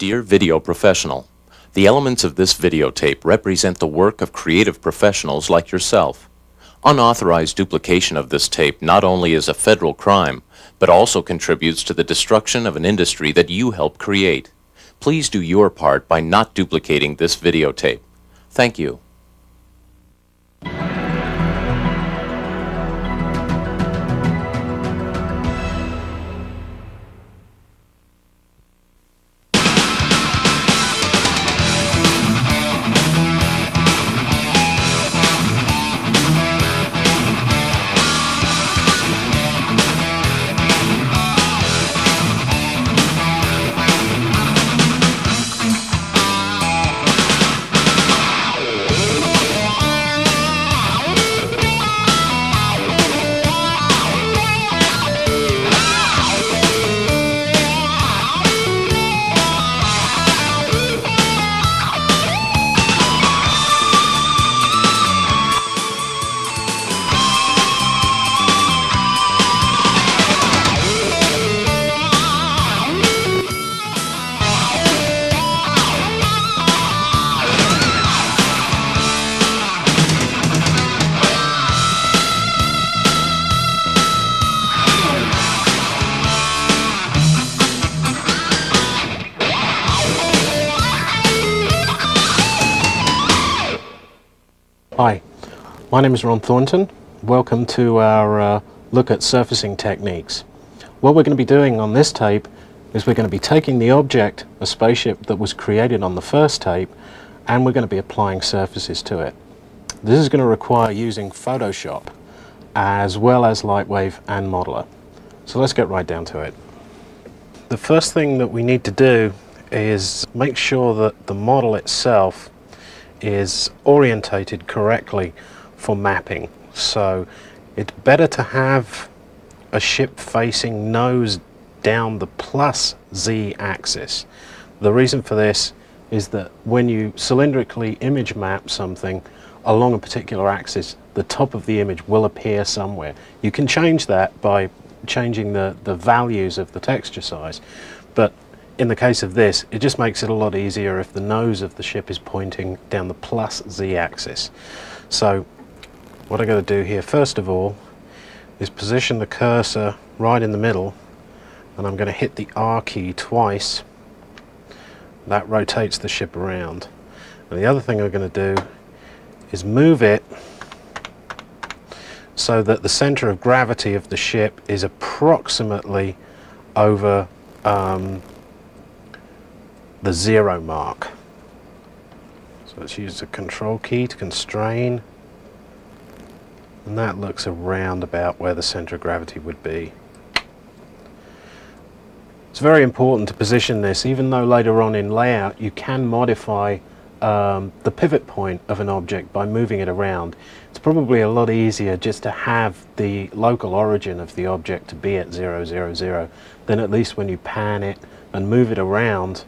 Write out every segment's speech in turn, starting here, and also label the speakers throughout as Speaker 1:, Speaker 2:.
Speaker 1: Dear video professional, the elements of this videotape represent the work of creative professionals like yourself. Unauthorized duplication of this tape not only is a federal crime, but also contributes to the destruction of an industry that you helped create. Please do your part by not duplicating this videotape. Thank you.
Speaker 2: Hi, my name is Thornton. Welcome to our look at surfacing techniques. What we're going to be doing on this tape is we're going to be taking the object, a spaceship that was created on the first tape, and we're going to be applying surfaces to it. This is going to require using Photoshop as well as Lightwave and Modeler. So let's get right down to it. The first thing that we need to do is make sure that the model itself is orientated correctly for mapping. So it's better to have a ship facing nose down the plus Z axis. The reason for this is that when you cylindrically image map something along a particular axis, the top of the image will appear somewhere. You can change that by changing the values of the texture size, but in the case of this, it just makes it a lot easier if the nose of the ship is pointing down the plus Z axis. So what I'm going to do here first of all is position the cursor right in the middle, and I'm going to hit the R key twice. That rotates the ship around. And the other thing I'm going to do is move it so that the center of gravity of the ship is approximately over the 0 mark. So let's use the control key to constrain, and that looks around about where the center of gravity would be. It's very important to position this, even though later on in layout you can modify the pivot point of an object by moving it around. It's probably a lot easier just to have the local origin of the object to be at 0, 0, 0, then at least when you pan it and move it around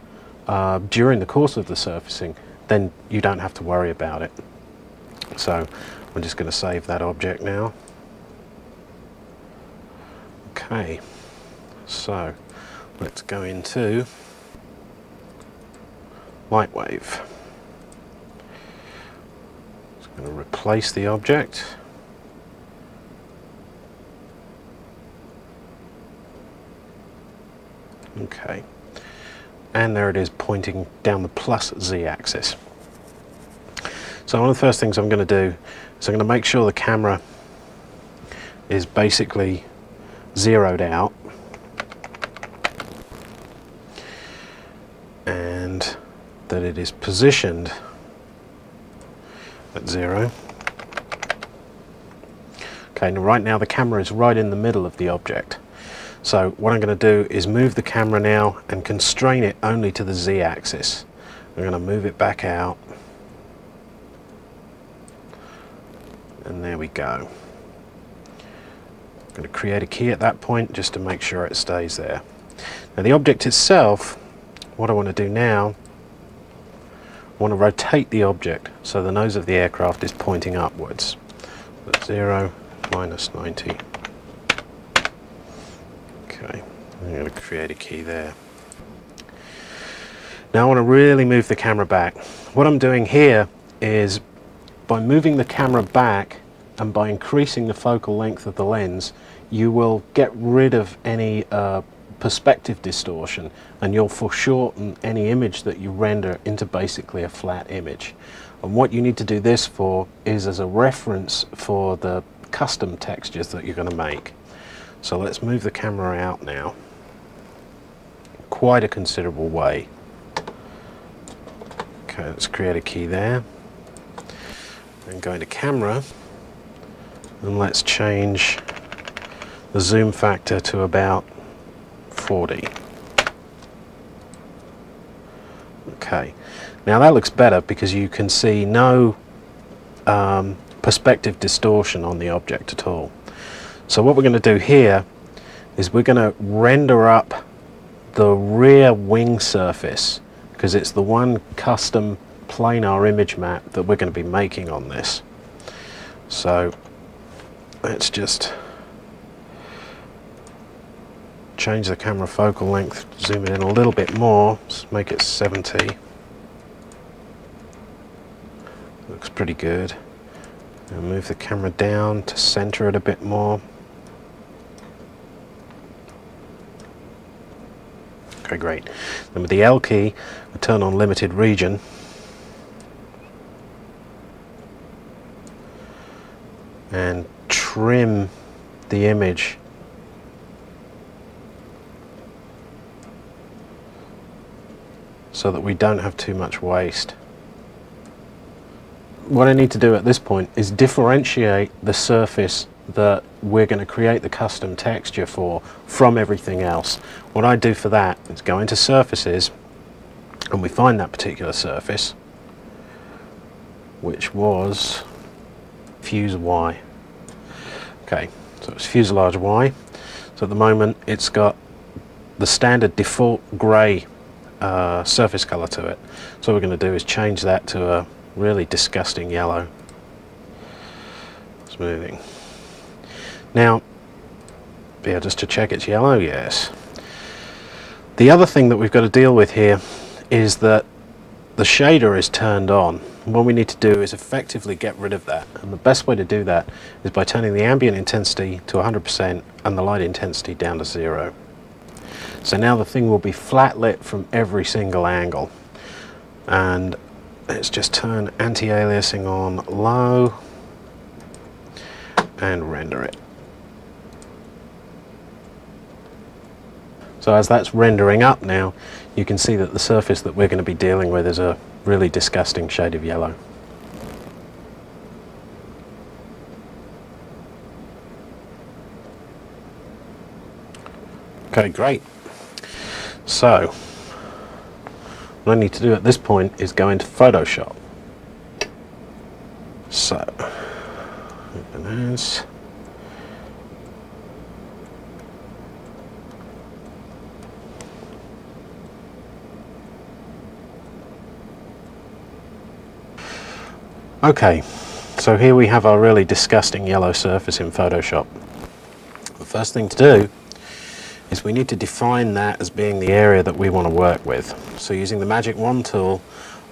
Speaker 2: during the course of the surfacing, then you don't have to worry about it. So I'm just going to save that object now. Okay, so let's go into Lightwave. I'm going to replace the object. Okay. And there it is, pointing down the plus Z axis. So one of the first things I'm going to do is I'm going to make sure the camera is basically zeroed out, and that it is positioned at 0. Okay, now right now the camera is right in the middle of the object. So what I'm going to do is move the camera now and constrain it only to the Z axis. I'm going to move it back out, and there we go. I'm going to create a key at that point just to make sure it stays there. Now the object itself, what I want to do now, I want to rotate the object so the nose of the aircraft is pointing upwards. That's 0, minus 90. Okay, I'm going to create a key there. Now I want to really move the camera back. What I'm doing here is, by moving the camera back and by increasing the focal length of the lens, you will get rid of any perspective distortion, and you'll foreshorten any image that you render into basically a flat image. And what you need to do this for is as a reference for the custom textures that you're going to make. So let's move the camera out now, quite a considerable way. Okay, let's create a key there, and go into camera, and let's change the zoom factor to about 40. Okay, now that looks better because you can see no perspective distortion on the object at all. So what we're going to do here is we're going to render up the rear wing surface, because it's the one custom planar image map that we're going to be making on this. So let's just change the camera focal length, zoom it in a little bit more, let's make it 70. Looks pretty good. And move the camera down to center it a bit more. Okay, great. Then with the L key, we turn on limited region. And trim the image so that we don't have too much waste. What I need to do at this point is differentiate the surface that we're going to create the custom texture for from everything else. What I do for that is go into surfaces, and we find that particular surface, which was Fuse Y. Okay, so it's fuselage Y. So at the moment it's got the standard default grey surface color to it. So what we're going to do is change that to a really disgusting yellow. It's moving. Now, yeah, just to check it's yellow, yes. The other thing that we've got to deal with here is that the shader is turned on. What we need to do is effectively get rid of that, and the best way to do that is by turning the ambient intensity to 100% and the light intensity down to 0. So now the thing will be flat lit from every single angle. And let's just turn anti-aliasing on low and render it. So as that's rendering up now, you can see that the surface that we're going to be dealing with is a really disgusting shade of yellow. Okay, great. So what I need to do at this point is go into Photoshop. So open this. Okay, so here we have our really disgusting yellow surface in Photoshop. The first thing to do is we need to define that as being the area that we want to work with. So using the Magic Wand tool,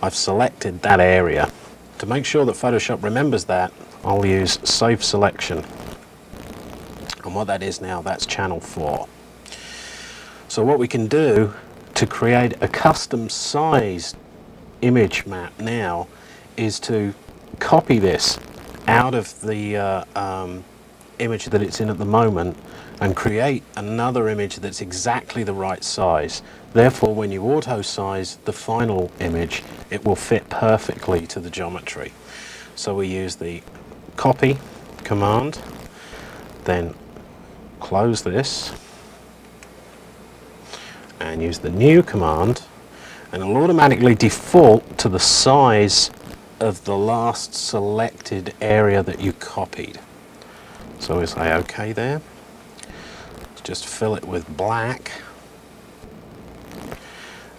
Speaker 2: I've selected that area. To make sure that Photoshop remembers that, I'll use Save Selection. And what that is now, that's channel 4. So what we can do to create a custom sized image map now is to copy this out of the image that it's in at the moment and create another image that's exactly the right size. Therefore, when you auto size the final image, it will fit perfectly to the geometry. So we use the copy command, then close this and use the new command, and it'll automatically default to the size of the last selected area that you copied. So we say OK there. Let's just fill it with black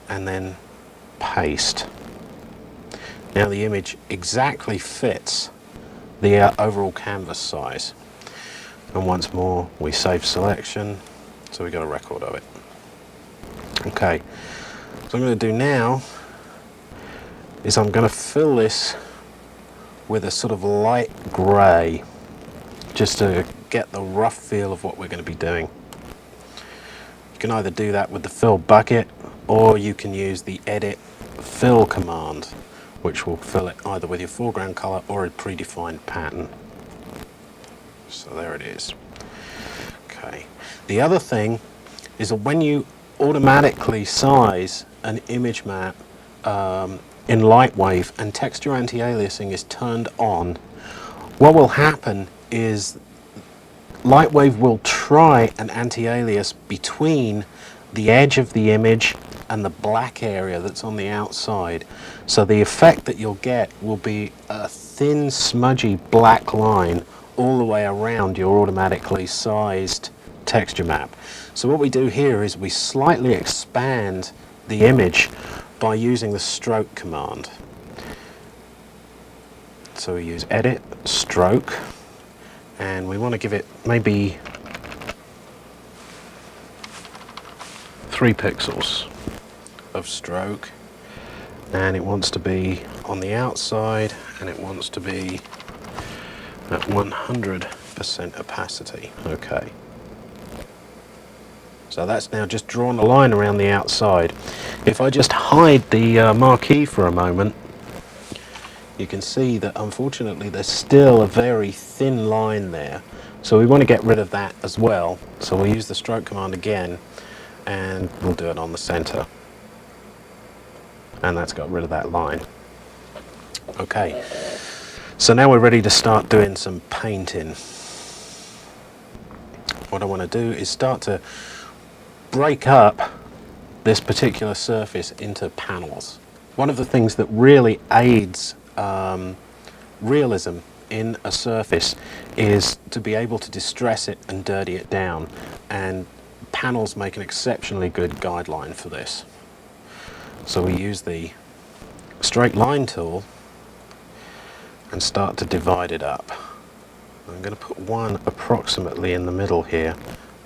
Speaker 2: and then paste. Now the image exactly fits the overall canvas size. And once more we save selection, so we got a record of it. Okay, What I'm going to do now is I'm going to fill this with a sort of light grey, just to get the rough feel of what we're going to be doing. You can either do that with the fill bucket, or you can use the edit fill command, which will fill it either with your foreground colour or a predefined pattern. So there it is. Okay. The other thing is that when you automatically size an image map in Lightwave and texture anti-aliasing is turned on, what will happen is Lightwave will try an anti-alias between the edge of the image and the black area that's on the outside. So the effect that you'll get will be a thin, smudgy black line all the way around your automatically sized texture map. So what we do here is we slightly expand the image by using the stroke command. So we use edit, stroke, and we want to give it maybe 3 pixels of stroke, and it wants to be on the outside, and it wants to be at 100% opacity. Okay. So that's now just drawn a line around the outside. If I just hide the marquee for a moment, you can see that unfortunately there's still a very thin line there. So we want to get rid of that as well. So we'll use the stroke command again, and we'll do it on the center. And that's got rid of that line. Okay, so now we're ready to start doing some painting. What I want to do is start to break up this particular surface into panels. One of the things that really aids realism in a surface is to be able to distress it and dirty it down, and panels make an exceptionally good guideline for this. So we use the straight line tool and start to divide it up. I'm going to put one approximately in the middle here.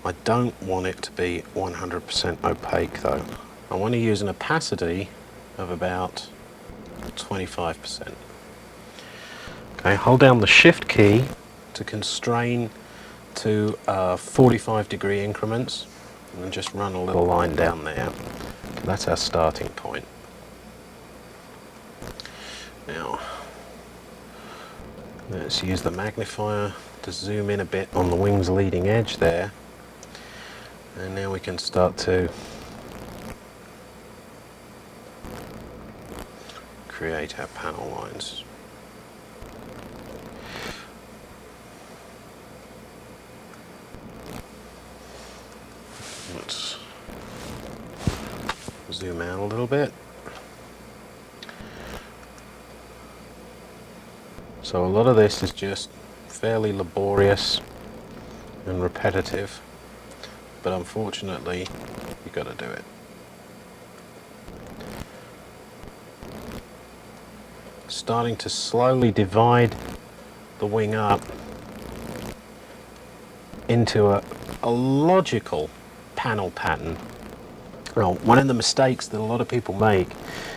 Speaker 2: I don't want it to be 100% opaque though. I want to use an opacity of about 25%. Okay, hold down the shift key to constrain to 45-degree increments, and just run a little line down there. That's our starting point. Now, let's use the magnifier to zoom in a bit on the wing's leading edge there. And now we can start to create our panel lines. Let's zoom out a little bit. So a lot of this is just fairly laborious and repetitive, but unfortunately you've got to do it. Starting to slowly divide the wing up into a logical panel pattern. Well, one of the mistakes that a lot of people make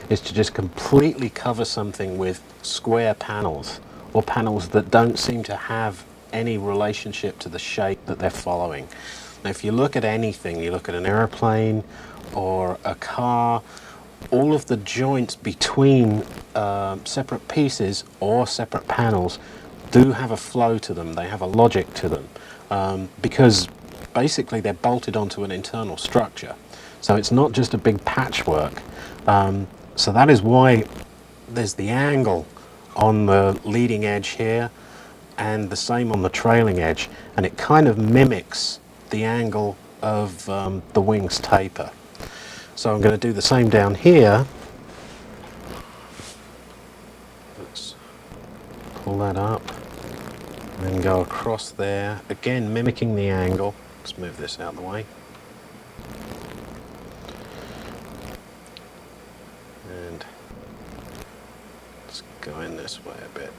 Speaker 2: is to just completely cover something with square panels, or panels that don't seem to have any relationship to the shape that they're following. Now, if you look at anything, you look at an airplane or a car, all of the joints between separate pieces or separate panels do have a flow to them. They have a logic to them, because basically they're bolted onto an internal structure. So it's not just a big patchwork. So that is why there's the angle on the leading edge here and the same on the trailing edge, and it kind of mimics the angle of the wing's taper. So I'm going to do the same down here. Let's pull that up and then go across there, again mimicking the angle. Let's move this out of the way. And let's go in this way a bit.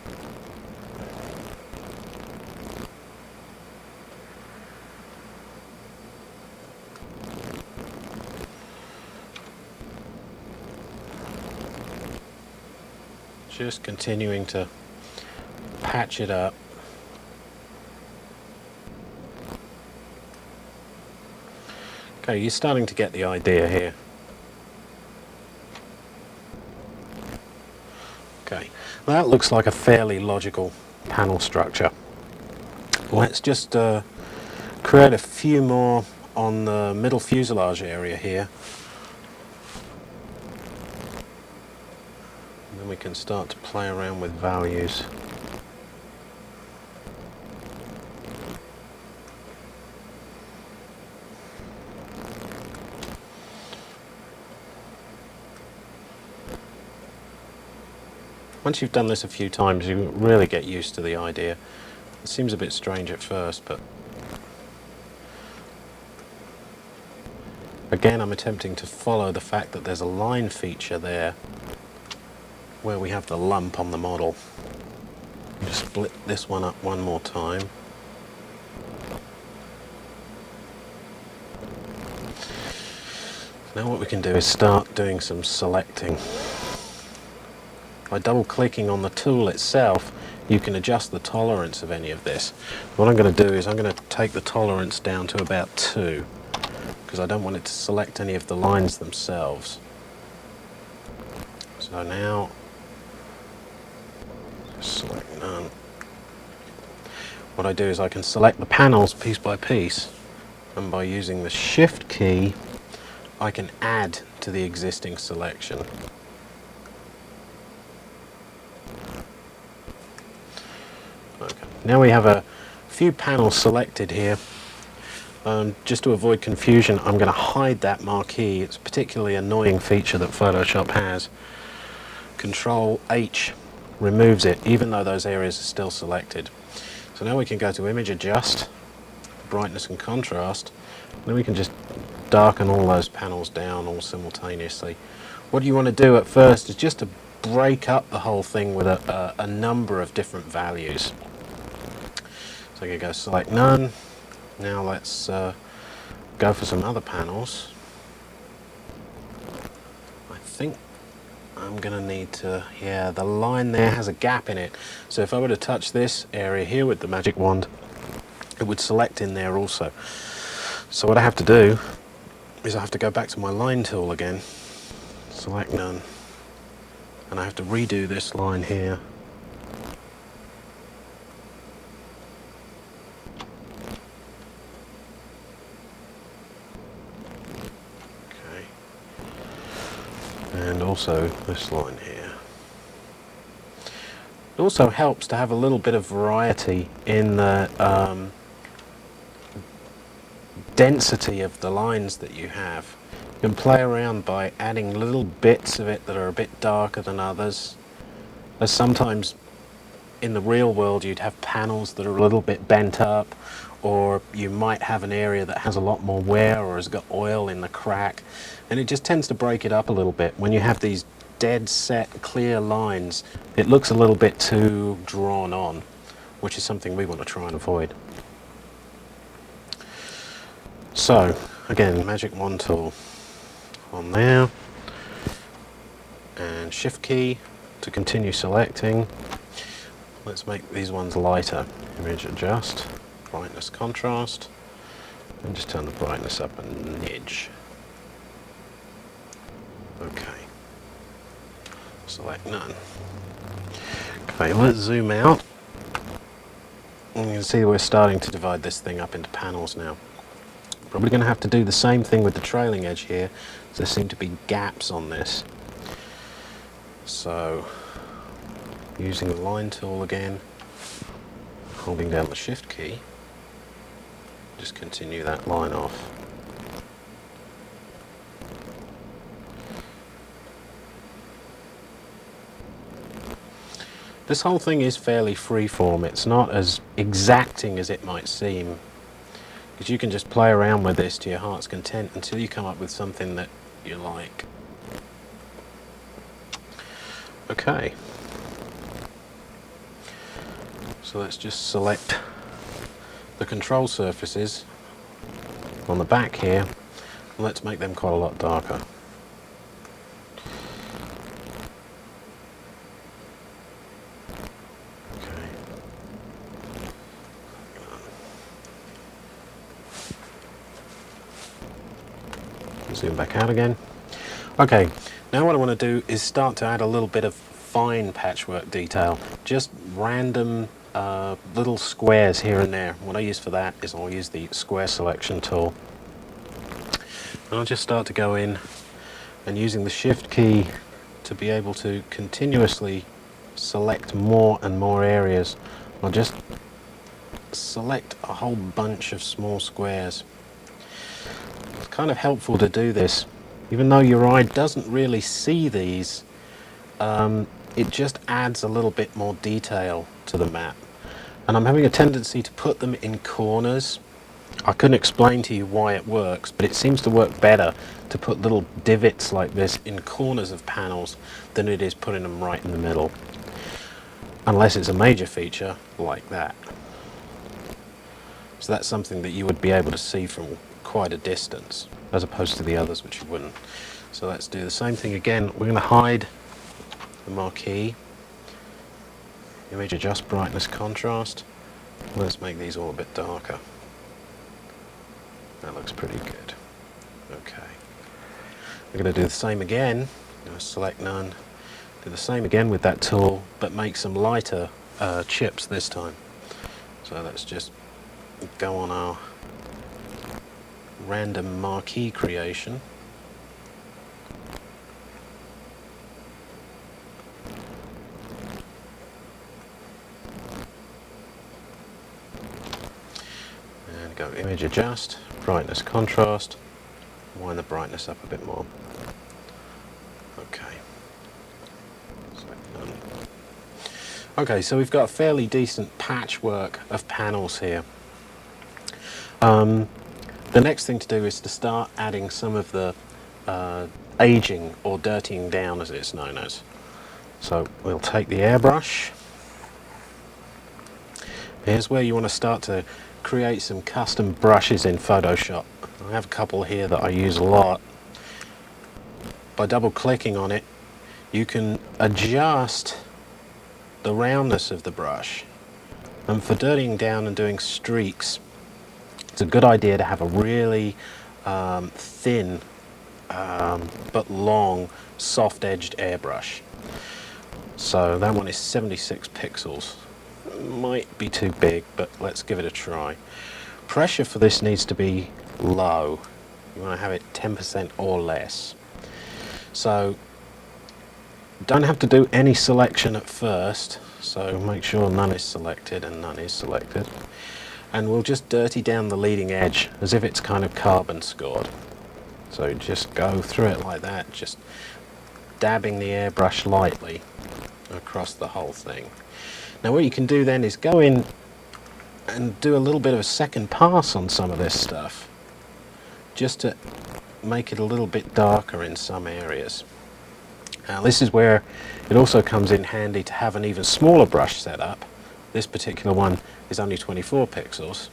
Speaker 2: Just continuing to patch it up. Okay, you're starting to get the idea here. Okay, that looks like a fairly logical panel structure. Let's just create a few more on the middle fuselage area here. And then we can start to play around with values. Once you've done this a few times, you really get used to the idea. It seems a bit strange at first, but again, I'm attempting to follow the fact that there's a line feature there where we have the lump on the model. Just split this one up one more time. Now what we can do is start doing some selecting. By double clicking on the tool itself, you can adjust the tolerance of any of this. What I'm going to do is I'm going to take the tolerance down to about 2, because I don't want it to select any of the lines themselves. So now, just select none. What I do is I can select the panels piece by piece, and by using the Shift key, I can add to the existing selection. Okay. Now we have a few panels selected here. Just to avoid confusion, I'm going to hide that marquee. It's a particularly annoying feature that Photoshop has. Control H removes it, even though those areas are still selected. So now we can go to Image Adjust, Brightness and Contrast, and then we can just darken all those panels down all simultaneously. What you want to do at first is just to break up the whole thing with a number of different values. So I can go select none. Now let's go for some other panels. I think I'm going to need to, yeah, the line there has a gap in it. So if I were to touch this area here with the magic wand, it would select in there also. So what I have to do is I have to go back to my line tool again, select none, and I have to redo this line here. And also this line here. It also helps to have a little bit of variety in the density of the lines that you have. You can play around by adding little bits of it that are a bit darker than others. As sometimes in the real world you'd have panels that are a little bit bent up, or you might have an area that has a lot more wear or has got oil in the crack, and it just tends to break it up a little bit. When you have these dead set clear lines, it looks a little bit too drawn on, which is something we want to try and avoid. So again, magic wand tool on there, and Shift key to continue selecting. Let's make these ones lighter. Image Adjust, Brightness Contrast, and just turn the brightness up a nidge. Okay. Select none. Okay, let's zoom out. And you can see we're starting to divide this thing up into panels now. Probably going to have to do the same thing with the trailing edge here. There seem to be gaps on this. So, using the line tool again, holding down the Shift key, just continue that line off. This whole thing is fairly freeform. It's not as exacting as it might seem, because you can just play around with this to your heart's content until you come up with something that you like. Okay. So let's just select the control surfaces on the back here, and let's make them quite a lot darker. Zoom back out again. Okay, now what I want to do is start to add a little bit of fine patchwork detail, just random little squares here and there. What I use for that is I'll use the square selection tool. And I'll just start to go in and using the shift key to be able to continuously select more and more areas. I'll just select a whole bunch of small squares. It's kind of helpful to do this. Even though your eye doesn't really see these, it just adds a little bit more detail to the map. And I'm having a tendency to put them in corners. I couldn't explain to you why it works, but it seems to work better to put little divots like this in corners of panels than it is putting them right in the middle. Unless it's a major feature like that. So that's something that you would be able to see from quite a distance, as opposed to the others which you wouldn't. So let's do the same thing again. We're going to hide the marquee. Image adjust brightness contrast. Let's make these all a bit darker. That looks pretty good. Okay. We're going to do the same again. Select none. Do the same again with that tool, but make some lighter chips this time. So let's just go on our random marquee creation. And go image adjust, brightness contrast, wind the brightness up a bit more. Okay. Okay, so we've got a fairly decent patchwork of panels here. The next thing to do is to start adding some of the aging or dirtying down, as it's known as. So we'll take the airbrush. Here's where you want to start to create some custom brushes in Photoshop. I have a couple here that I use a lot. By double clicking on it, you can adjust the roundness of the brush. And for dirtying down and doing streaks, it's a good idea to have a really thin but long soft-edged airbrush. So that one is 76 pixels. Might be too big, but let's give it a try. Pressure for this needs to be low. You want to have it 10% or less. So don't have to do any selection at first, so make sure none is selected and none is selected. And we'll just dirty down the leading edge as if it's kind of carbon scored. So just go through it like that, just dabbing the airbrush lightly across the whole thing. Now what you can do then is go in and do a little bit of a second pass on some of this stuff, just to make it a little bit darker in some areas. Now this is where it also comes in handy to have an even smaller brush setup. This particular one is only 24 pixels,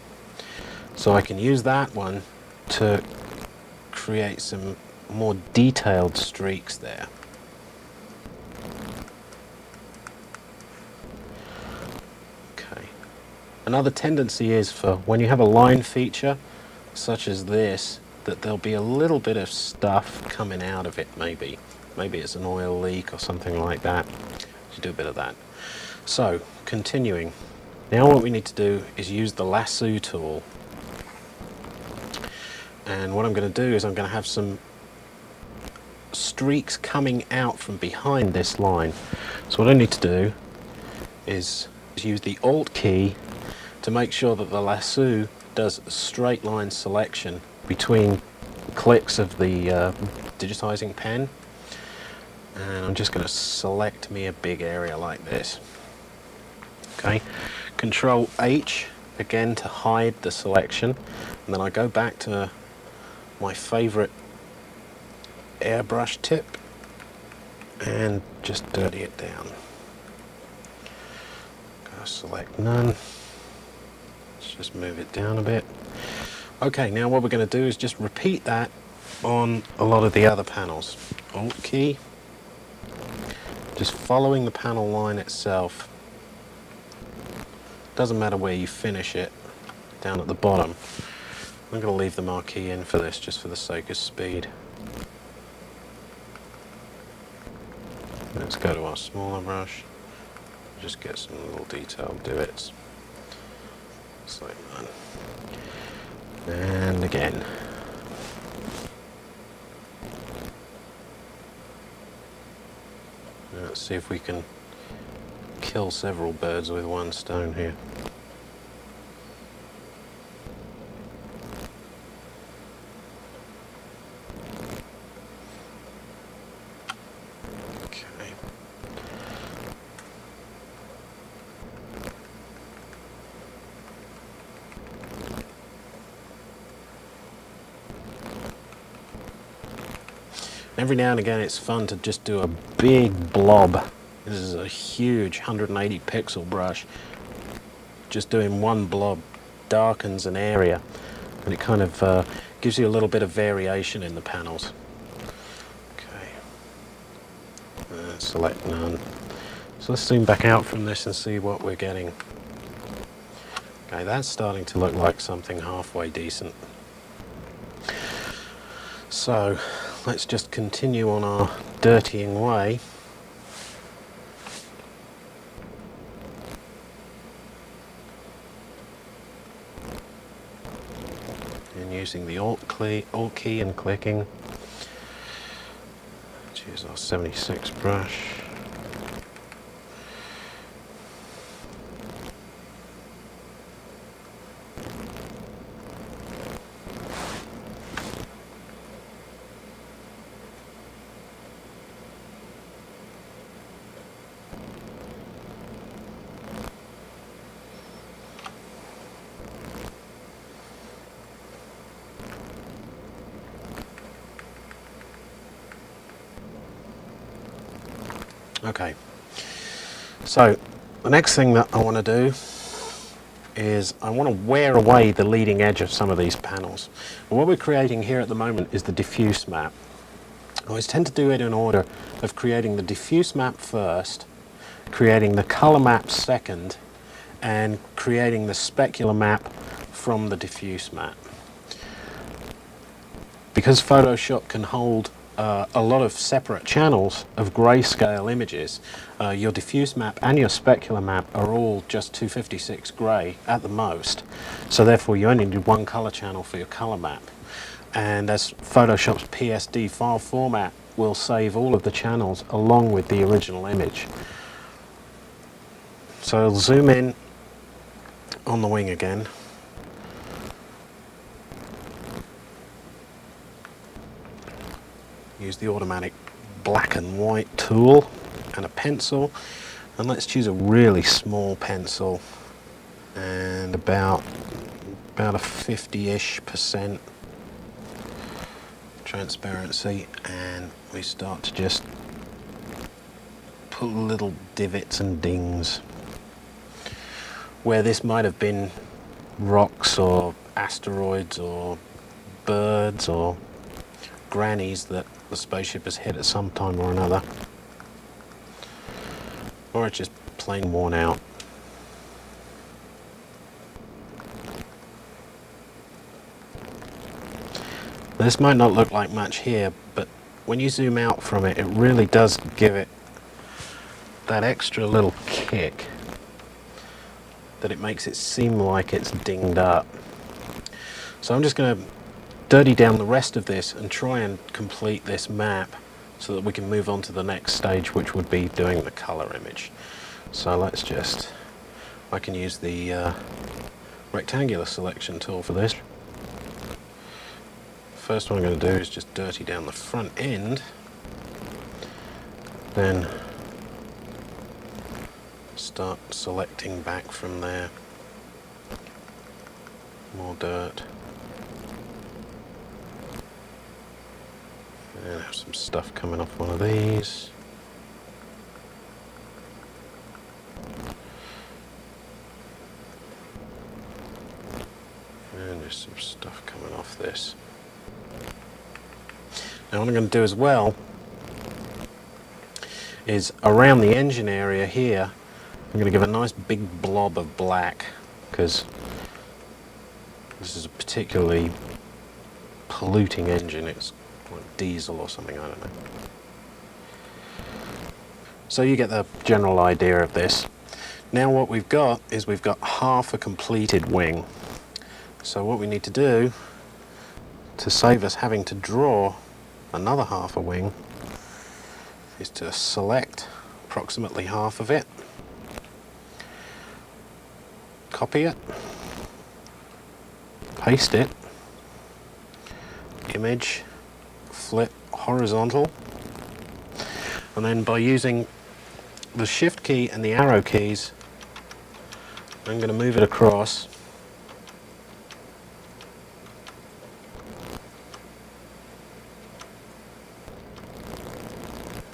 Speaker 2: so I can use that one to create some more detailed streaks there. Okay. Another tendency is for when you have a line feature such as this, that there'll be a little bit of stuff coming out of it maybe. Maybe it's an oil leak or something like that. So do a bit of that. So, continuing. Now what we need to do is use the lasso tool. And what I'm going to do is I'm going to have some streaks coming out from behind this line. So what I need to do is use the Alt key to make sure that the lasso does a straight line selection between clicks of the digitizing pen. And I'm just going to select me a big area like this. Okay, Control H again to hide the selection, and then I go back to my favorite airbrush tip and just dirty it down. Go select none. Let's just move it down a bit. Okay, now what we're going to do is just repeat that on a lot of the other panels. Alt key. Just following the panel line itself. Doesn't matter where you finish it, down at the bottom. I'm going to leave the marquee in for this just for the sake of speed. Let's go to our smaller brush, just get some little detailed divots. Just like that. And again. Let's see if we can kill several birds with one stone here. Okay. Every now and again it's fun to just do a big blob. This is a huge 180 pixel brush. Just doing one blob darkens an area and it kind of gives you a little bit of variation in the panels. Okay, select none. So let's zoom back out from this and see what we're getting. Okay, that's starting to look like something halfway decent. So let's just continue on our dirtying way. And using the Alt key and clicking. Let's use our 76 brush. Okay, so the next thing that I want to do is I want to wear away the leading edge of some of these panels. And what we're creating here at the moment is the diffuse map. I always tend to do it in order of creating the diffuse map first, creating the color map second, and creating the specular map from the diffuse map. Because Photoshop can hold a lot of separate channels of grayscale images, your diffuse map and your specular map are all just 256 grey at the most, so therefore you only need one color channel for your color map. And as Photoshop's PSD file format will save all of the channels along with the original image. So I'll zoom in on the wing again. Use the automatic black and white tool and a pencil, and let's choose a really small pencil and about a 50-ish% transparency, and we start to just put little divots and dings where this might have been rocks or asteroids or birds or grannies that the spaceship has hit at some time or another, or it's just plain worn out. This might not look like much here, but when you zoom out from it, it really does give it that extra little kick that it makes it seem like it's dinged up. So I'm just going to dirty down the rest of this and try and complete this map so that we can move on to the next stage, which would be doing the color image. So let's just, I can use the rectangular selection tool for this. First what I'm going to do is just dirty down the front end, then start selecting back from there. More dirt. And have some stuff coming off one of these. And there's some stuff coming off this. Now what I'm going to do as well is around the engine area here, I'm going to give a nice big blob of black, because this is a particularly polluting engine. It's diesel or something, I don't know. So you get the general idea of this. Now what we've got is we've got half a completed wing. So what we need to do to save us having to draw another half a wing is to select approximately half of it, copy it, paste it, image, flip horizontal, and then by using the shift key and the arrow keys, I'm going to move it across.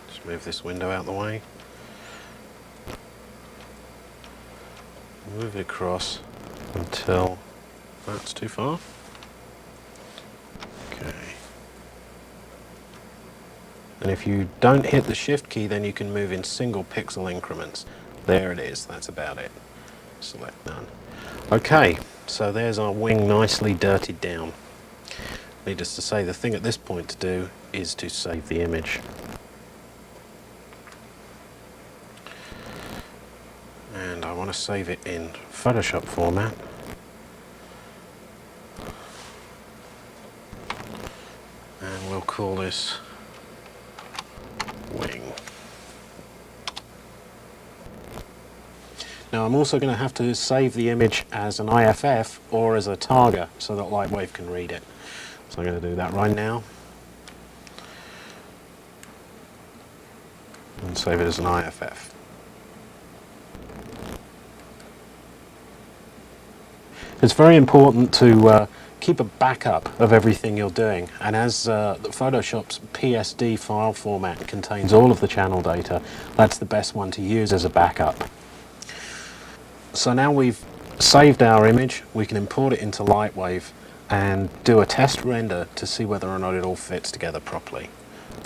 Speaker 2: Just move this window out of the way. Move it across until that's too far. Okay. And if you don't hit the shift key, then you can move in single pixel increments. There it is, that's about it. Select none. Okay, so there's our wing nicely dirtied down. Needless to say, the thing at this point to do is to save the image. And I want to save it in Photoshop format. And we'll call this wing. Now I'm also going to have to save the image as an IFF or as a Targa so that Lightwave can read it. So I'm going to do that right now. And save it as an IFF. It's very important to keep a backup of everything you're doing, and as Photoshop's PSD file format contains all of the channel data, that's the best one to use as a backup. So now we've saved our image, we can import it into Lightwave and do a test render to see whether or not it all fits together properly.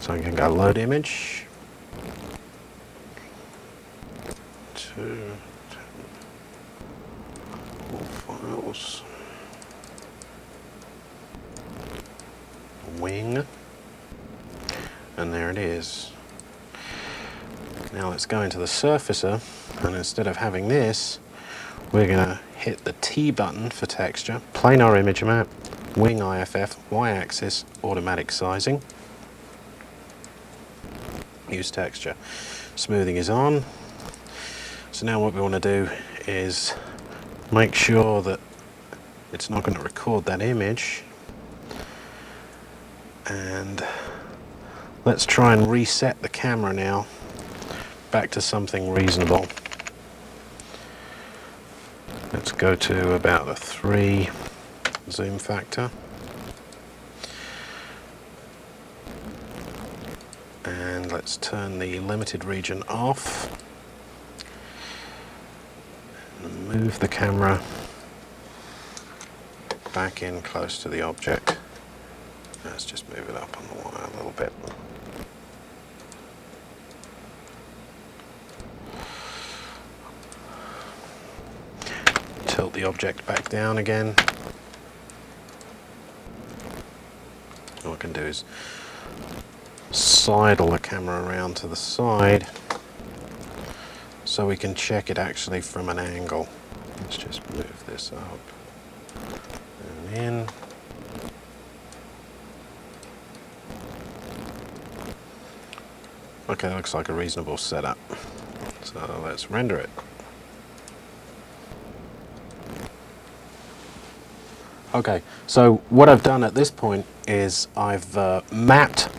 Speaker 2: So I can go load image, all files, wing, and there it is. Now let's go into the surfacer, and instead of having this, we're going to hit the T button for texture, planar image map, wing IFF, y-axis, automatic sizing, use texture. Smoothing is on. So now what we want to do is make sure that it's not going to record that image, and let's try and reset the camera now back to something reasonable. Let's go to about a 3 zoom factor, and let's turn the limited region off and move the camera back in close to the object. Let's just move it up on the wire a little bit. Tilt the object back down again. What I can do is sidle the camera around to the side so we can check it actually from an angle. Let's just move this up and in. Okay, looks like a reasonable setup. So let's render it. Okay, so what I've done at this point is I've mapped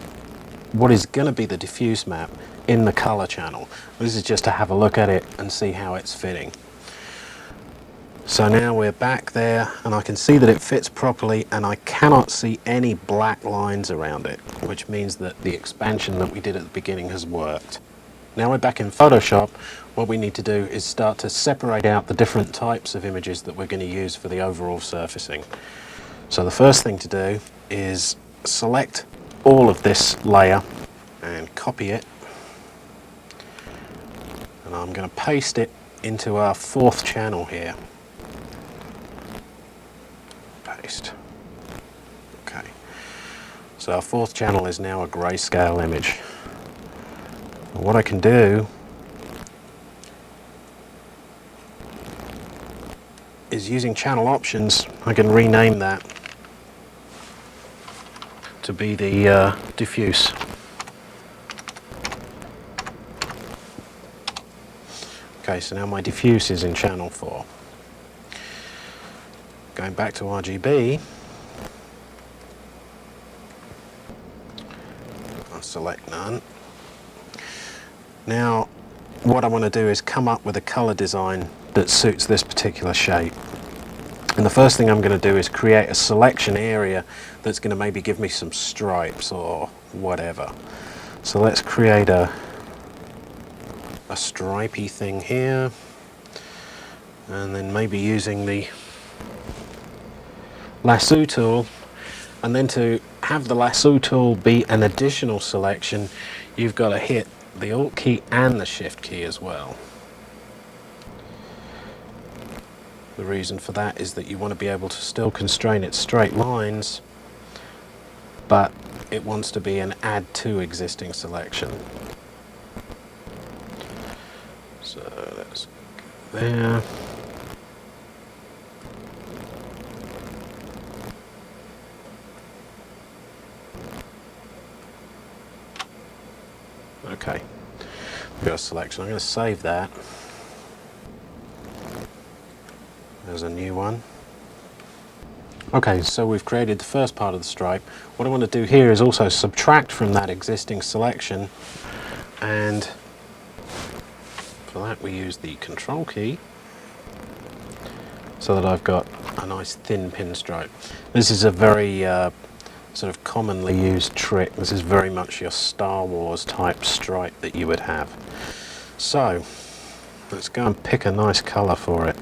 Speaker 2: what is going to be the diffuse map in the color channel. This is just to have a look at it and see how it's fitting. So now we're back there and I can see that it fits properly, and I cannot see any black lines around it, which means that the expansion that we did at the beginning has worked. Now we're back in Photoshop. What we need to do is start to separate out the different types of images that we're going to use for the overall surfacing. So the first thing to do is select all of this layer and copy it, and I'm going to paste it into our fourth channel here. Paste. Okay. So our fourth channel is now a grayscale image. What I can do is using channel options, I can rename that to be the diffuse. Okay, so now my diffuse is in channel 4. Going back to RGB, I'll select none. Now, what I want to do is come up with a color design that suits this particular shape. And the first thing I'm going to do is create a selection area that's going to maybe give me some stripes or whatever. So let's create a stripey thing here, and then maybe using the lasso tool. And then to have the lasso tool be an additional selection, you've got to hit the Alt key and the Shift key as well. The reason for that is that you want to be able to still constrain its straight lines, but it wants to be an add to existing selection. So let's go there. Okay, we've got a selection. I'm going to save that as a new one. Okay, so we've created the first part of the stripe. What I want to do here is also subtract from that existing selection, and for that we use the Control key so that I've got a nice thin pinstripe. This is a very sort of commonly used trick. This is very much your Star Wars type stripe that you would have. So let's go and pick a nice color for it.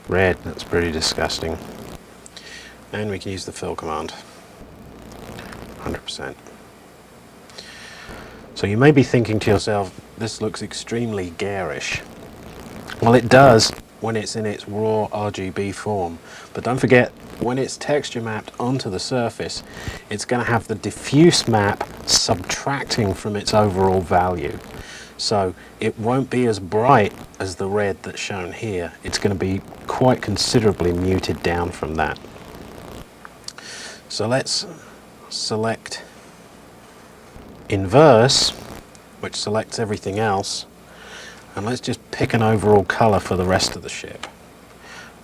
Speaker 2: Red, that's pretty disgusting. And we can use the fill command. 100%. So you may be thinking to yourself, this looks extremely garish. Well, it does when it's in its raw RGB form. But don't forget, when it's texture mapped onto the surface, it's going to have the diffuse map subtracting from its overall value. So it won't be as bright as the red that's shown here. It's going to be quite considerably muted down from that. So let's select inverse, which selects everything else, and let's just pick an overall color for the rest of the ship.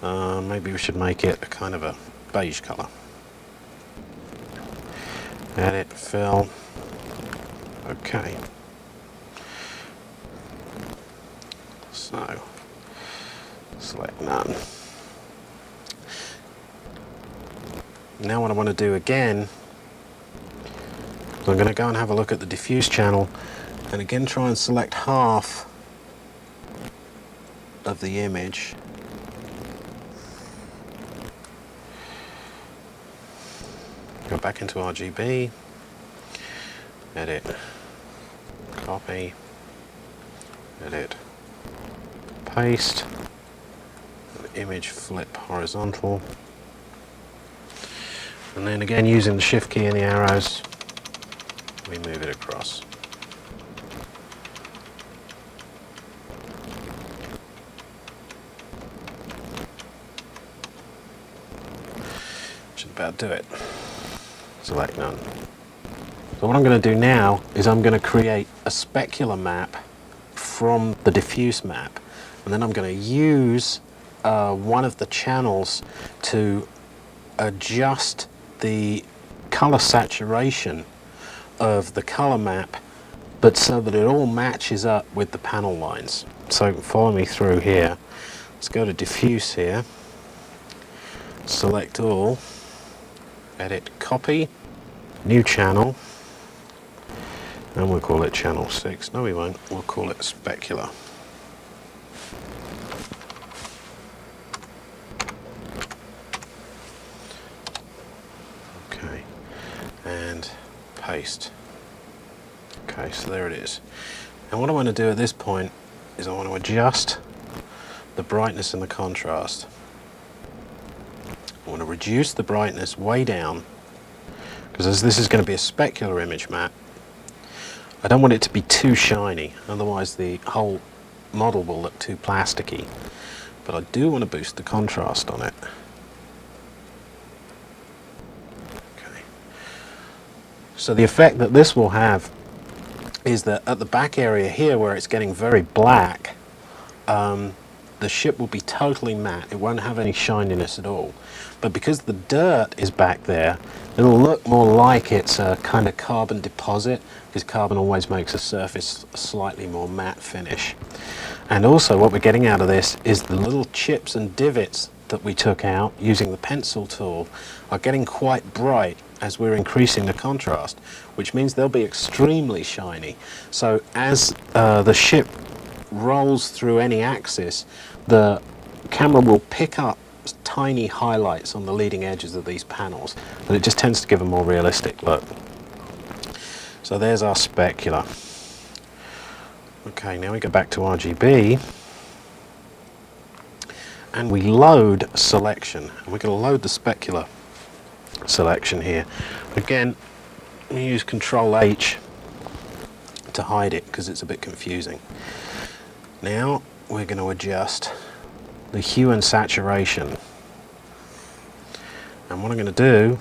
Speaker 2: Maybe we should make it a kind of a beige color. Edit, fill. Okay. So, select none. Now what I want to do again, so I'm going to go and have a look at the diffuse channel, and again try and select half of the image. Go back into RGB, edit, copy, edit, paste, image flip horizontal, and then again using the Shift key and the arrows, we move it across. Should about do it. Select none. So what I'm going to do now is I'm going to create a specular map from the diffuse map, and then I'm going to use one of the channels to adjust the color saturation of the color map, but so that it all matches up with the panel lines. So follow me through here. Let's go to diffuse here, select all, edit, copy, new channel, and we'll call it channel 6. No, we won't. We'll call it specular. Okay, and paste. Okay, so there it is. And what I want to do at this point is I want to adjust the brightness and the contrast. I want to reduce the brightness way down, because as this is going to be a specular image map, I don't want it to be too shiny, otherwise the whole model will look too plasticky. but I do want to boost the contrast on it. Okay. So the effect that this will have is that at the back area here where it's getting very black, the ship will be totally matte. It won't have any shininess at all. But because the dirt is back there, it'll look more like it's a kind of carbon deposit, because carbon always makes a surface a slightly more matte finish. And also what we're getting out of this is the little chips and divots that we took out using the pencil tool are getting quite bright as we're increasing the contrast, which means they'll be extremely shiny. So as the ship rolls through any axis, the camera will pick up tiny highlights on the leading edges of these panels, and it just tends to give a more realistic look. So there's our specular. Okay, now we go back to RGB and we load selection, and we're going to load the specular selection here. Again, we use Control H to hide it because it's a bit confusing. Now we're going to adjust the hue and saturation, and what I'm going to do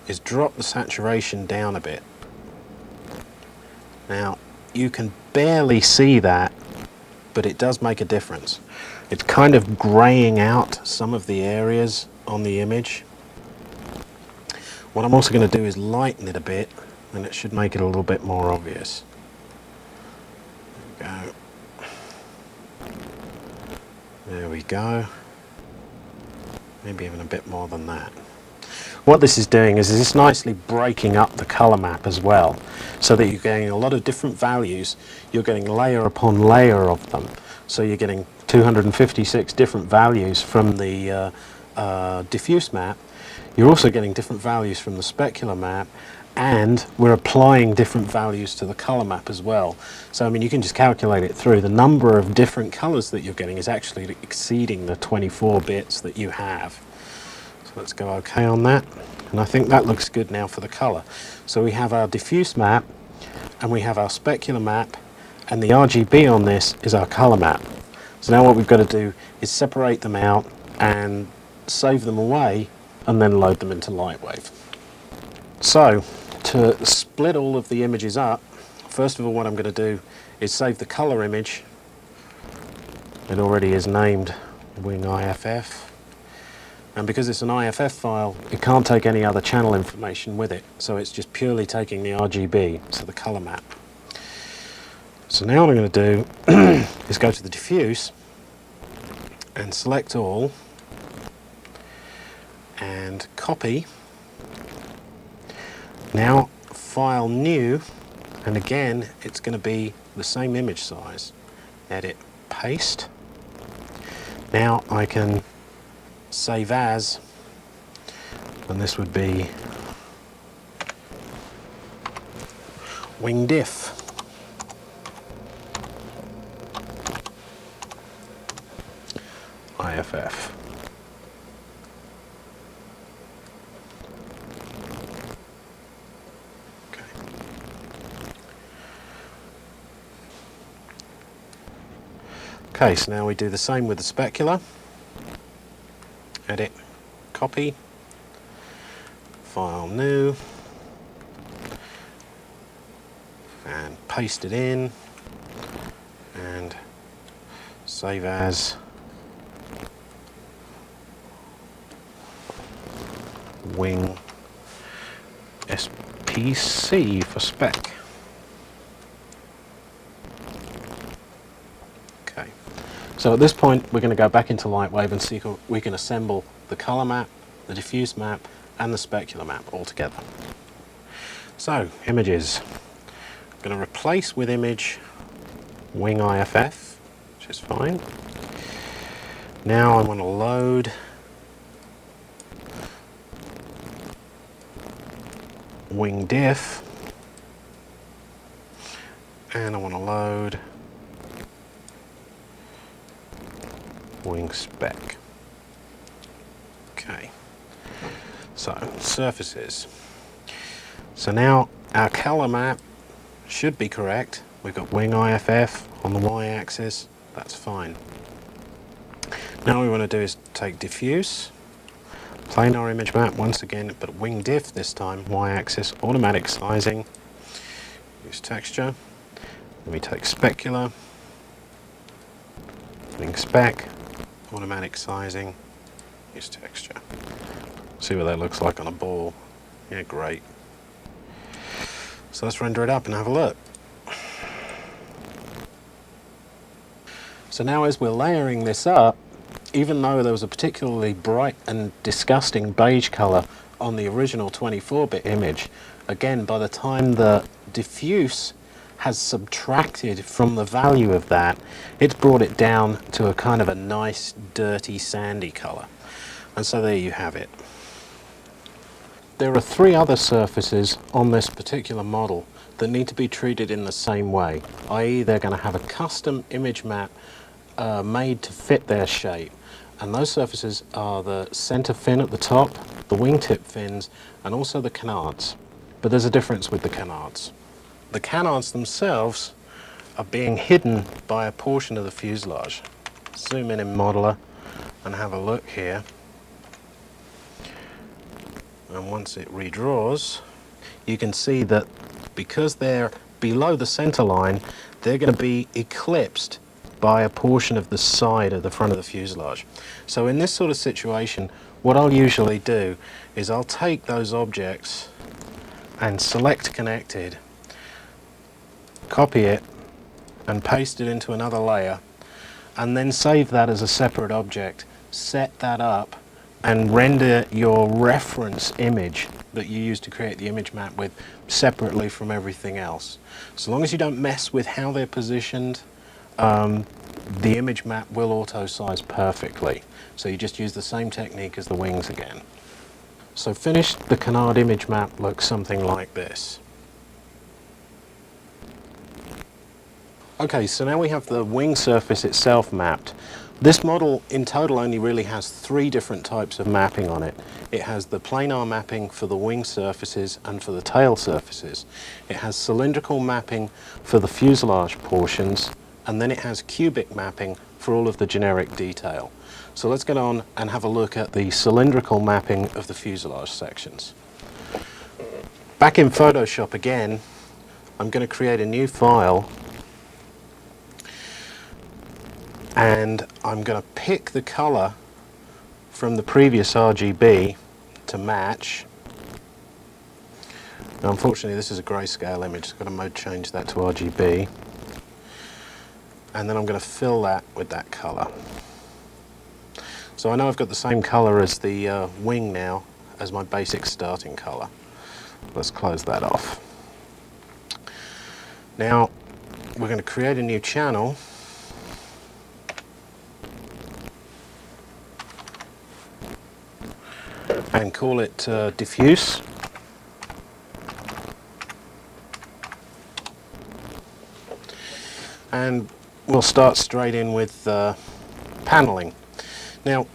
Speaker 2: is drop the saturation down a bit. Now you can barely see that, but it does make a difference. It's kind of graying out some of the areas on the image. What I'm also going to do is lighten it a bit, and it should make it a little bit more obvious. There we go. There we go. Maybe even a bit more than that. What this is doing is it's nicely breaking up the color map as well, so that you're getting a lot of different values. You're getting layer upon layer of them. So you're getting 256 different values from the diffuse map. You're also getting different values from the specular map, and we're applying different values to the color map as well. So I mean, you can just calculate it through. The number of different colors that you're getting is actually exceeding the 24 bits that you have. So let's go OK on that, and I think that looks good now for the color. So we have our diffuse map, and we have our specular map, and the RGB on this is our color map. So now what we've got to do is separate them out and save them away, and then load them into Lightwave. So to split all of the images up, first of all what I'm going to do is save the color image. It already is named Wing IFF, and because it's an IFF file, it can't take any other channel information with it, so it's just purely taking the RGB, so the color map. So now what I'm going to do is go to the diffuse and select all and copy. Now file new, and again it's going to be the same image size. Edit, paste. Now I can save as, and this would be Wing Diff. IFF. Okay, so now we do the same with the specular. Edit, copy, file new, and paste it in, and save as Wing SPC for spec. Okay, so at this point we're going to go back into Lightwave and see if we can assemble the color map, the diffuse map, and the specular map all together. So, images. I'm going to replace with image Wing IFF, which is fine. Now I want to load Wing Diff, and I want to load Wing Spec. Okay, so surfaces. So now our color map should be correct. We've got Wing IFF on the y-axis, that's fine. Now what we want to do is take diffuse, planar image map once again, but wing diff this time, y-axis, automatic sizing, use texture. Then we take specular, wing spec, automatic sizing, use texture. See what that looks like on a ball. Yeah, great. So let's render it up and have a look. So now as we're layering this up, even though there was a particularly bright and disgusting beige color on the original 24-bit image, again, by the time the diffuse has subtracted from the value of that, it's brought it down to a kind of a nice, dirty, sandy color. And so there you have it. There are 3 other surfaces on this particular model that need to be treated in the same way, i.e. they're going to have a custom image map made to fit their shape. And those surfaces are the center fin at the top, the wingtip fins, and also the canards. But there's a difference with the canards. The canards themselves are being hidden by a portion of the fuselage. Zoom in Modeler and have a look here. And once it redraws, you can see that because they're below the center line, they're going to be eclipsed by a portion of the side of the front of the fuselage. So in this sort of situation, what I'll usually do is I'll take those objects and select connected, copy it and paste it into another layer, and then save that as a separate object, set that up, and render your reference image that you use to create the image map with separately from everything else. So long as you don't mess with how they're positioned, the image map will auto-size perfectly. So you just use the same technique as the wings again. So finished, the canard image map looks something like this. Okay, so now we have the wing surface itself mapped. This model in total only really has 3 different types of mapping on it. It has the planar mapping for the wing surfaces and for the tail surfaces. It has cylindrical mapping for the fuselage portions, and then it has cubic mapping for all of the generic detail. So let's get on and have a look at the cylindrical mapping of the fuselage sections. Back in Photoshop again, I'm going to create a new file, and I'm going to pick the color from the previous RGB to match. Now, unfortunately, this is a grayscale image, so I've got to mode change that to RGB. And then I'm going to fill that with that color. So I know I've got the same color as the wing now as my basic starting color. Let's close that off. Now, we're going to create a new channel. And call it diffuse. And we'll start straight in with paneling. Now,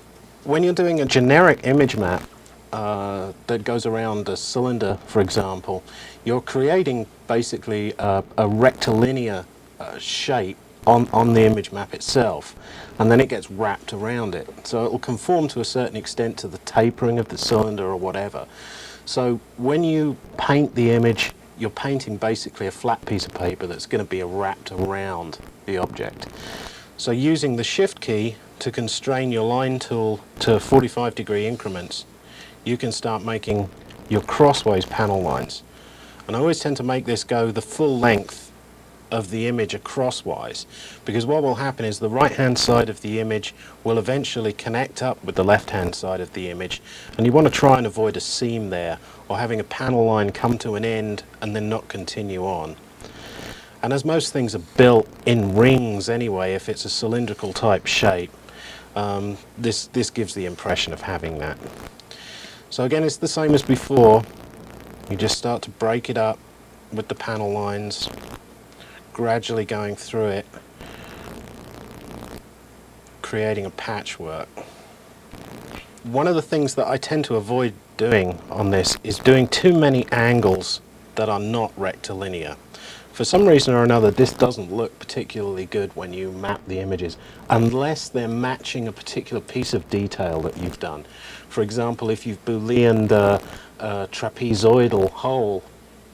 Speaker 2: when you're doing a generic image map that goes around a cylinder, for example, you're creating basically a rectilinear shape on the image map itself, and then it gets wrapped around it. So it will conform to a certain extent to the tapering of the cylinder or whatever. So when you paint the image, you're painting basically a flat piece of paper that's going to be wrapped around the object. So using the Shift key to constrain your line tool to 45-degree increments, you can start making your crossways panel lines. And I always tend to make this go the full length of the image acrosswise, because what will happen is the right hand side of the image will eventually connect up with the left hand side of the image, and you want to try and avoid a seam there or having a panel line come to an end and then not continue on. And as most things are built in rings anyway, if it's a cylindrical type shape, this gives the impression of having that. So again, it's the same as before. You just start to break it up with the panel lines, gradually going through it, creating a patchwork. One of the things that I tend to avoid doing on this is doing too many angles that are not rectilinear. For some reason or another, this doesn't look particularly good when you map the images, unless they're matching a particular piece of detail that you've done. For example, if you've Booleaned a trapezoidal hole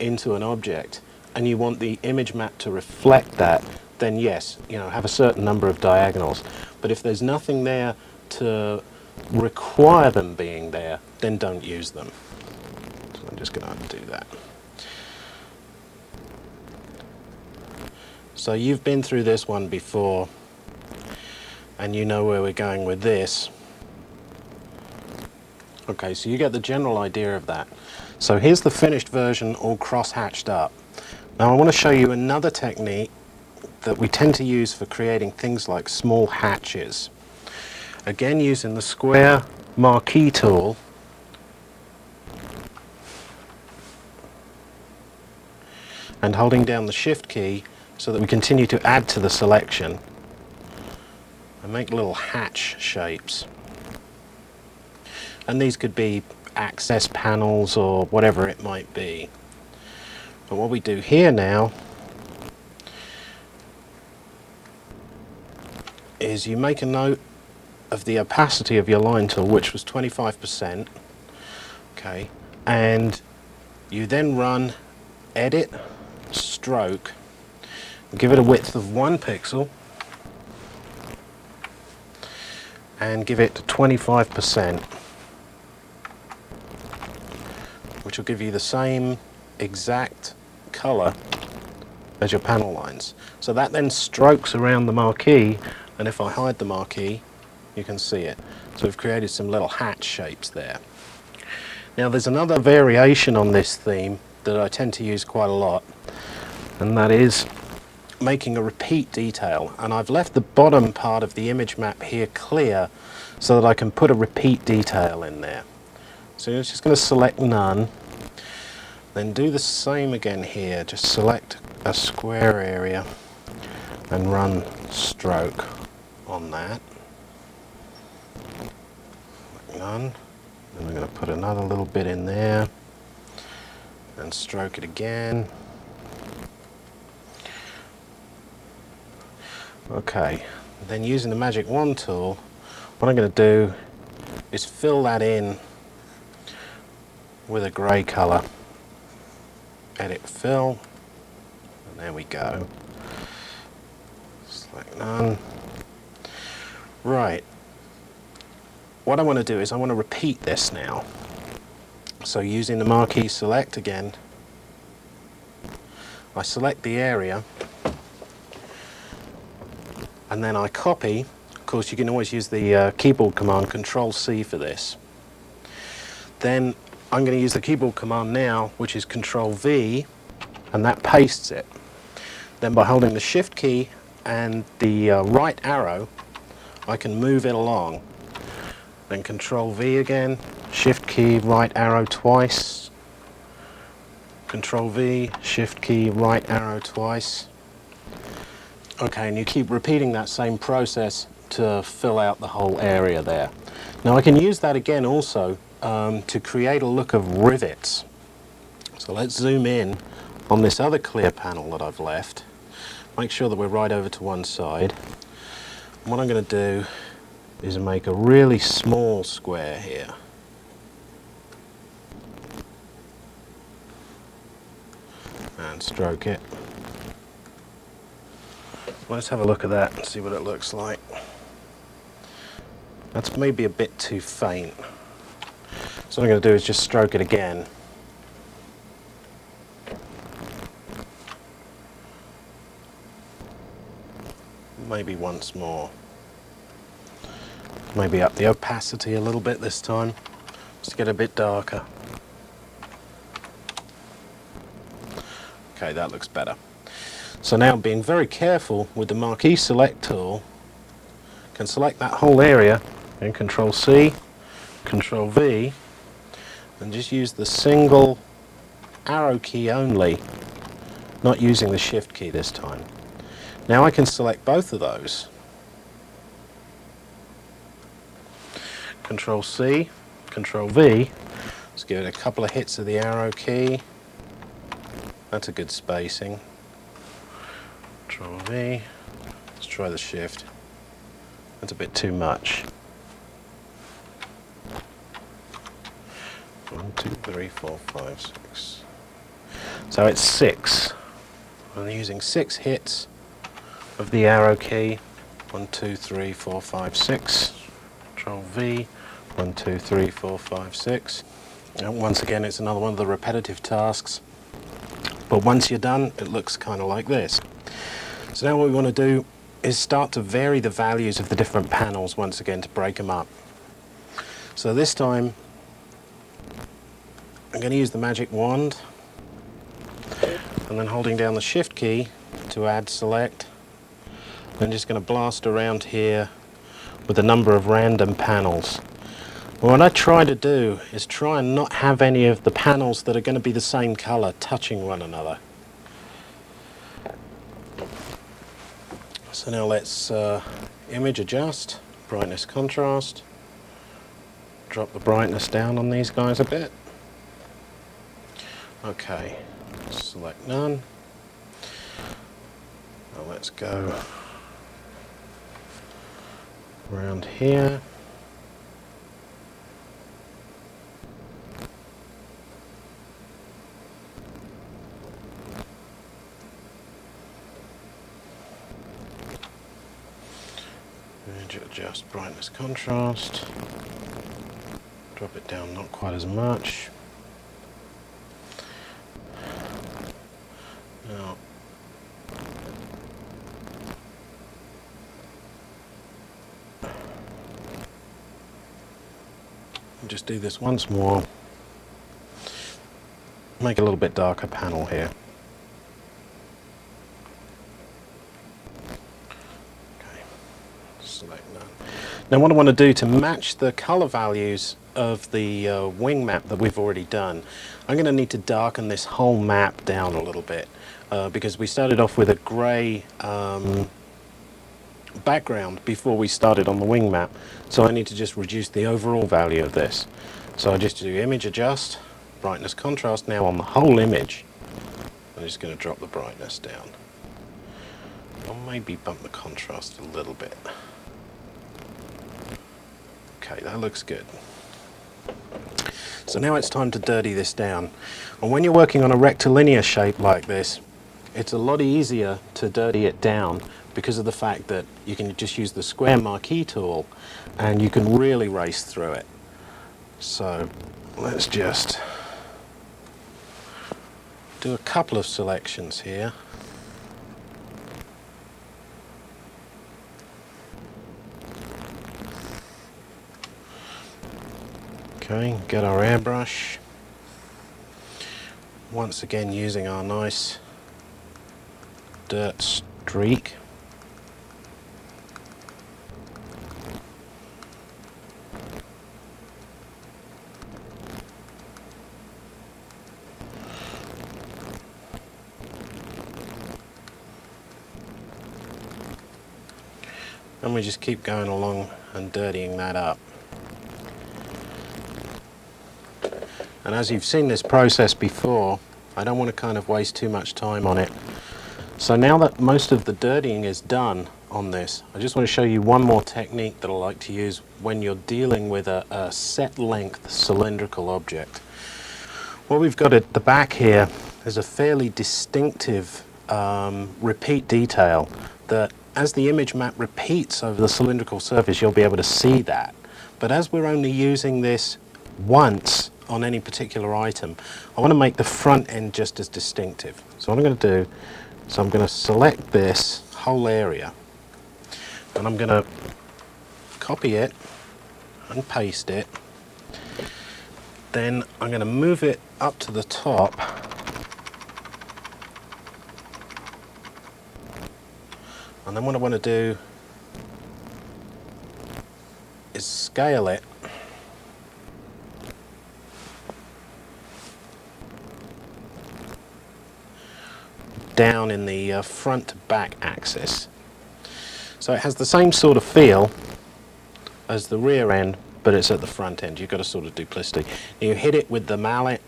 Speaker 2: into an object, and you want the image map to reflect that, then yes, have a certain number of diagonals. But if there's nothing there to require them being there, then don't use them. So I'm just going to undo that. So you've been through this one before, and you know where we're going with this. Okay, so you get the general idea of that. So here's the finished version all cross-hatched up. Now I want to show you another technique that we tend to use for creating things like small hatches. Again, using the square marquee tool, and holding down the shift key so that we continue to add to the selection and make little hatch shapes. And these could be access panels or whatever it might be. But what we do here now is you make a note of the opacity of your line tool, which was 25%. Okay, and you then run edit, stroke, give it a width of 1 pixel, and give it 25%, which will give you the same exact color as your panel lines. So that then strokes around the marquee, and if I hide the marquee, you can see it. So we've created some little hatch shapes there. Now there's another variation on this theme that I tend to use quite a lot, and that is making a repeat detail. And I've left the bottom part of the image map here clear so that I can put a repeat detail in there. So I'm just going to select none, then do the same again here. Just select a square area and run stroke on that. None. Then we're going to put another little bit in there and stroke it again. Okay, then using the magic wand tool, what I'm going to do is fill that in with a grey colour. Edit fill, and there we go. Select none. Right, what I want to do is I want to repeat this now. So using the marquee select again, I select the area, and then I copy. Of course, you can always use the keyboard command Control-C for this. Then I'm going to use the keyboard command now, which is Control-V, and that pastes it. Then by holding the Shift key and the right arrow, I can move it along. Then Control-V again, Shift key, right arrow twice, Control-V, Shift key, right arrow twice. Okay, and you keep repeating that same process to fill out the whole area there. Now I can use that again also to create a look of rivets. So let's zoom in on this other clear panel that I've left. Make sure that we're right over to one side. And what I'm going to do is make a really small square here. And stroke it. Let's have a look at that and see what it looks like. That's maybe a bit too faint. So what I'm going to do is just stroke it again. Maybe once more. Maybe up the opacity a little bit this time, just to get a bit darker. Okay, that looks better. So now, being very careful with the marquee select tool, can select that whole area and Control-C, Control-V, and just use the single arrow key only, not using the Shift key this time. Now I can select both of those. Control-C, Control-V, just give it a couple of hits of the arrow key. That's a good spacing. Control V. Let's try the shift. That's a bit too much. 1, 2, 3, 4, 5, 6. So it's 6. I'm using 6 hits of the arrow key. 1, 2, 3, 4, 5, 6. Control V. 1, 2, 3, 4, 5, 6. And once again, it's another one of the repetitive tasks. But once you're done, it looks kind of like this. So now what we want to do is start to vary the values of the different panels once again to break them up. So this time, I'm going to use the magic wand and then holding down the shift key to add select. I'm just going to blast around here with a number of random panels. What I try to do is try and not have any of the panels that are going to be the same color touching one another. So now let's image adjust, brightness contrast, drop the brightness down on these guys a bit. Okay, select none. Now let's go around here. Adjust brightness contrast, drop it down not quite as much. Now just do this once more, make a little bit darker panel here. Select none. Now what I want to do to match the color values of the wing map that we've already done, I'm going to need to darken this whole map down a little bit because we started off with a grey background before we started on the wing map, so I need to just reduce the overall value of this. So I just do image adjust, brightness contrast now on the whole image. I'm just going to drop the brightness down. I'll maybe bump the contrast a little bit. Okay, that looks good. So now it's time to dirty this down. And when you're working on a rectilinear shape like this, it's a lot easier to dirty it down because of the fact that you can just use the square marquee tool and you can really race through it. So let's just do a couple of selections here. Okay, get our airbrush. Once again using our nice dirt streak. And we just keep going along and dirtying that up. And as you've seen this process before, I don't want to kind of waste too much time on it. So now that most of the dirtying is done on this, I just want to show you one more technique that I like to use when you're dealing with a set length cylindrical object. What we've got at the back here is a fairly distinctive repeat detail that as the image map repeats over the cylindrical surface, you'll be able to see that. But as we're only using this once on any particular item, I want to make the front end just as distinctive. So what I'm going to do is I'm going to select this whole area and I'm going to copy it and paste it. Then I'm going to move it up to the top and then what I want to do is scale it down in the front to back axis. So it has the same sort of feel as the rear end, but it's at the front end. You've got a sort of duplicity. You hit it with the mallet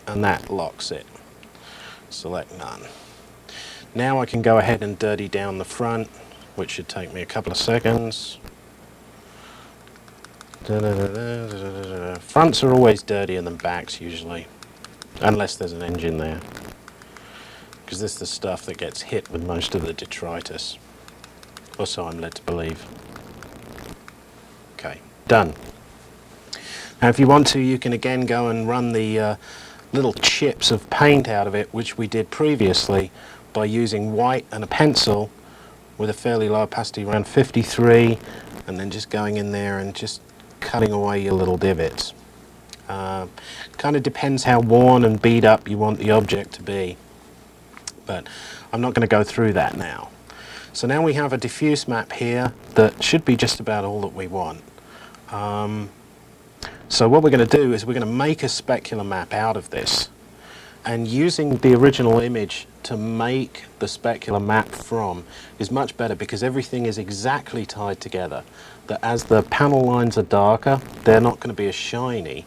Speaker 2: and that locks it. Select none. Now I can go ahead and dirty down the front, which should take me a couple of seconds. Fronts are always dirtier than backs usually, unless there's an engine there, because this is the stuff that gets hit with most of the detritus, or so I'm led to believe. Okay, done. Now if you want to, you can again go and run the little chips of paint out of it, which we did previously, by using white and a pencil with a fairly low opacity, around 53, and then just going in there and just cutting away your little divots. Kind of depends how worn and beat up you want the object to be, but I'm not going to go through that now. So now we have a diffuse map here that should be just about all that we want. So what we're going to do is we're going to make a specular map out of this, and using the original image to make the specular map from is much better, because everything is exactly tied together, that as the panel lines are darker, they're not going to be as shiny,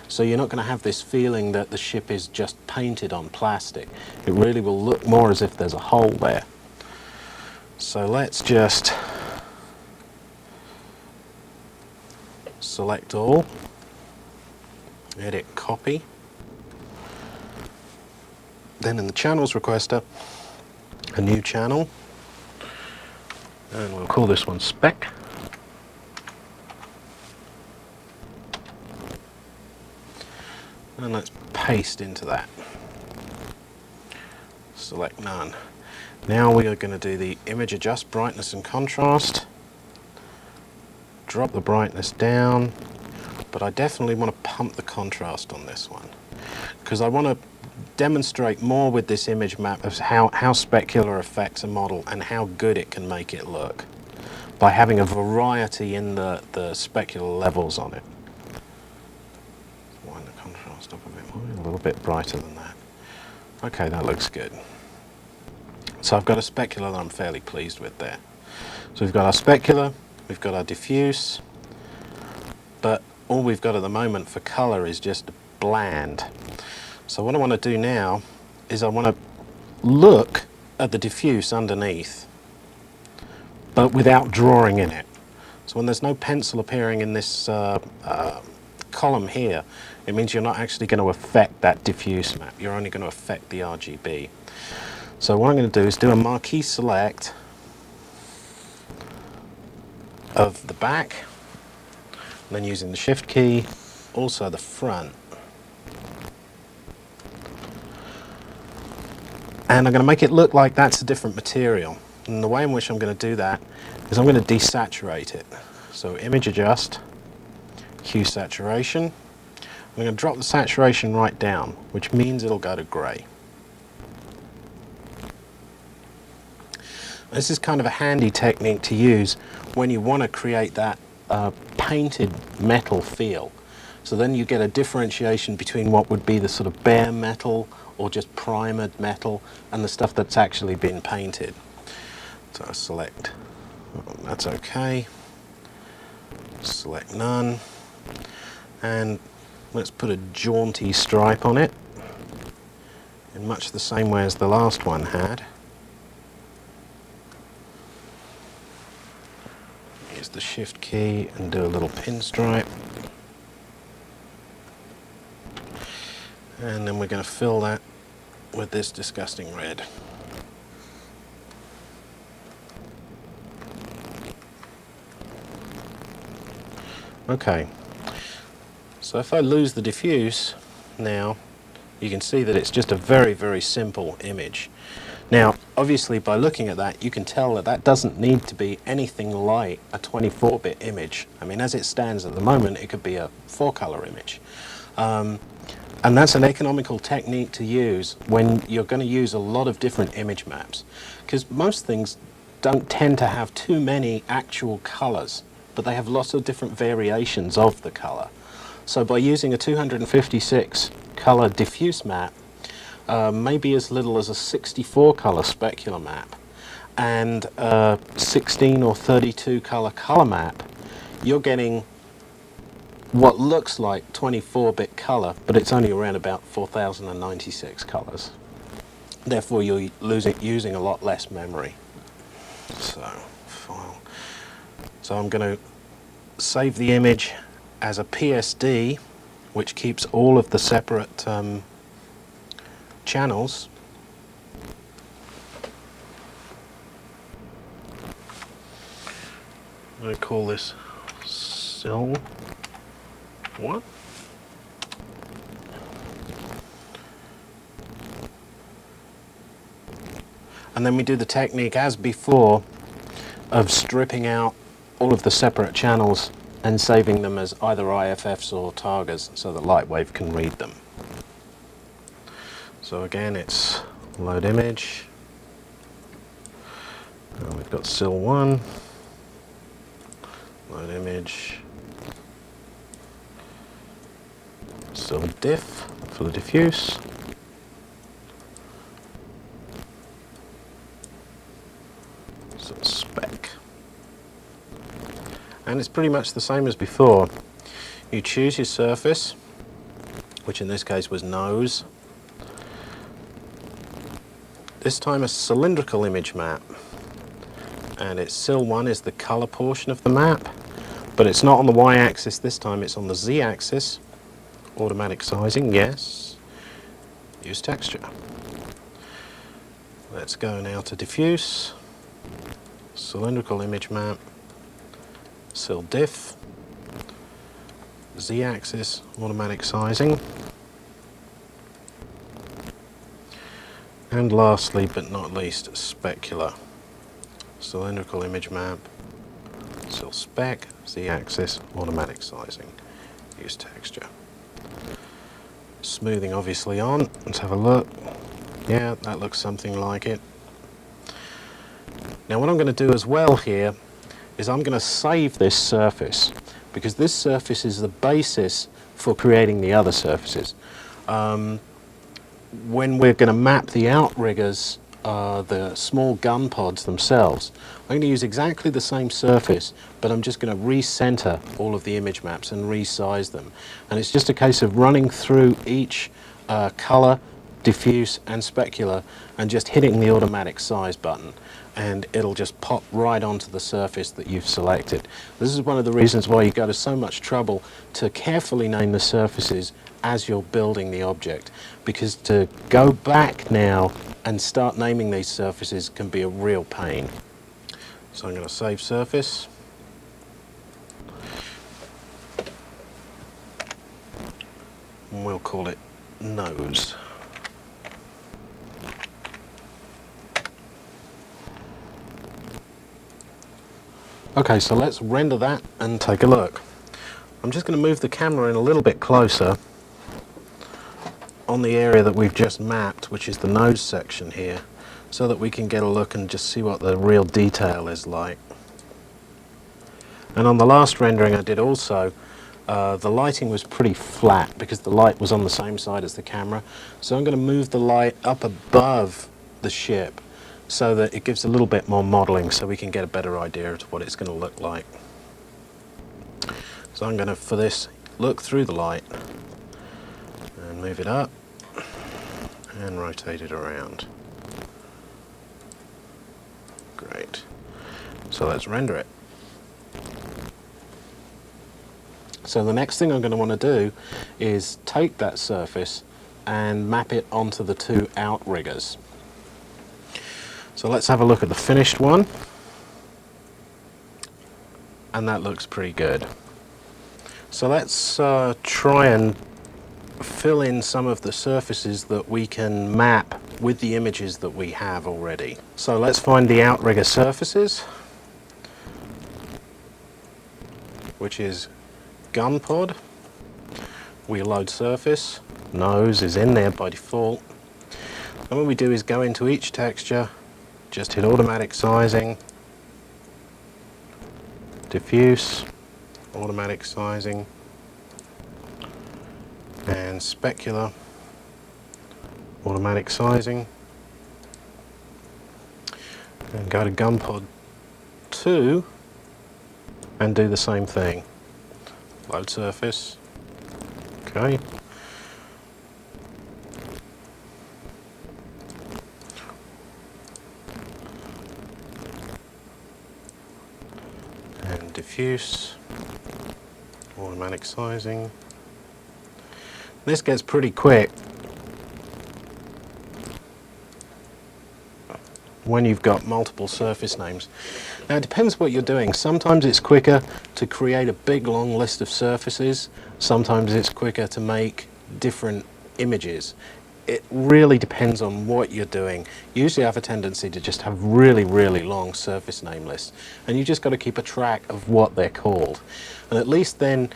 Speaker 2: so you're not going to have this feeling that the ship is just painted on plastic. It really will look more as if there's a hole there. So let's just select all, edit, copy. Then in the channels requester, a new channel, and we'll call this one spec. And let's paste into that. Select none. Now we are going to do the image adjust brightness and contrast. Drop the brightness down, but I definitely want to pump the contrast on this one, because I want to demonstrate more with this image map of how specular affects a model and how good it can make it look by having a variety in the specular levels on it. Wind the contrast up a bit more, a little bit brighter than that. Okay, that looks good. So I've got a specular that I'm fairly pleased with there. So we've got our specular, we've got our diffuse, but all we've got at the moment for color is just bland. So what I want to do now is I want to look at the diffuse underneath, but without drawing in it. So when there's no pencil appearing in this column here, it means you're not actually going to affect that diffuse map. You're only going to affect the RGB. So what I'm going to do is do a marquee select of the back, and then using the shift key, also the front. And I'm going to make it look like that's a different material. And the way in which I'm going to do that is I'm going to desaturate it. So image adjust, hue saturation. I'm going to drop the saturation right down, which means it'll go to grey. This is kind of a handy technique to use when you want to create that painted metal feel. So then you get a differentiation between what would be the sort of bare metal or just primered metal and the stuff that's actually been painted. So I select, that's okay. Select none. And let's put a jaunty stripe on it in much the same way as the last one had. Use the shift key and do a little pinstripe. And then we're going to fill that with this disgusting red. Okay, so if I lose the diffuse now, you can see that it's just a very, very simple image. Now, obviously by looking at that, you can tell that that doesn't need to be anything like a 24-bit image. I mean, as it stands at the moment, it could be a 4-color image. And that's an economical technique to use when you're going to use a lot of different image maps, because most things don't tend to have too many actual colors, but they have lots of different variations of the color. So by using a 256 color diffuse map, maybe as little as a 64 color specular map, and a 16 or 32 color map, you're getting what looks like 24-bit color, but it's only around about 4096 colors. Therefore you're using a lot less memory. So, file. So I'm going to save the image as a PSD, which keeps all of the separate channels. I'm going to call this SIL 1. And then we do the technique as before of stripping out all of the separate channels and saving them as either IFFs or TARGAs so that Lightwave can read them. So again, it's load image. And we've got SIL 1, load image, SIL diff for the diffuse. Spec. And it's pretty much the same as before. You choose your surface, which in this case was nose. This time a cylindrical image map. And it's SIL 1 is the color portion of the map, but it's not on the y-axis this time, it's on the z-axis. Automatic sizing, yes. Use texture. Let's go now to diffuse. Cylindrical image map, SIL diff, z-axis, automatic sizing, and lastly but not least, specular. Cylindrical image map, SIL spec, z-axis, automatic sizing, use texture. Smoothing obviously on, let's have a look. Yeah, that looks something like it. Now what I'm going to do as well here is I'm going to save this surface, because this surface is the basis for creating the other surfaces. When we're going to map the outriggers, the small gun pods themselves, I'm going to use exactly the same surface, but I'm just going to recenter all of the image maps and resize them. And it's just a case of running through each color, diffuse and specular and just hitting the automatic size button, and it'll just pop right onto the surface that you've selected. This is one of the reasons why you go to so much trouble to carefully name the surfaces as you're building the object, because to go back now and start naming these surfaces can be a real pain. So I'm going to save surface. And we'll call it nose. Okay, so let's render that and take a look. I'm just going to move the camera in a little bit closer on the area that we've just mapped, which is the nose section here, so that we can get a look and just see what the real detail is like. And on the last rendering I did also, the lighting was pretty flat because the light was on the same side as the camera. So I'm going to move the light up above the ship so that it gives a little bit more modeling so we can get a better idea of what it's going to look like. So I'm going to, for this, look through the light and move it up and rotate it around. Great. So let's render it. So the next thing I'm going to want to do is take that surface and map it onto the two outriggers. So let's have a look at the finished one. And that looks pretty good. So let's try and fill in some of the surfaces that we can map with the images that we have already. So let's find the outrigger surfaces, which is gun pod. We load surface, nose is in there by default. And what we do is go into each texture, just hit automatic sizing, diffuse, automatic sizing, and specular, automatic sizing, and go to gun pod 2 and do the same thing. Load surface, okay, diffuse, automatic sizing. This gets pretty quick when you've got multiple surface names. Now it depends what you're doing. Sometimes it's quicker to create a big long list of surfaces. Sometimes it's quicker to make different images. It really depends on what you're doing. Usually I have a tendency to just have really, really long surface name lists, and you just got to keep a track of what they're called. And at least then,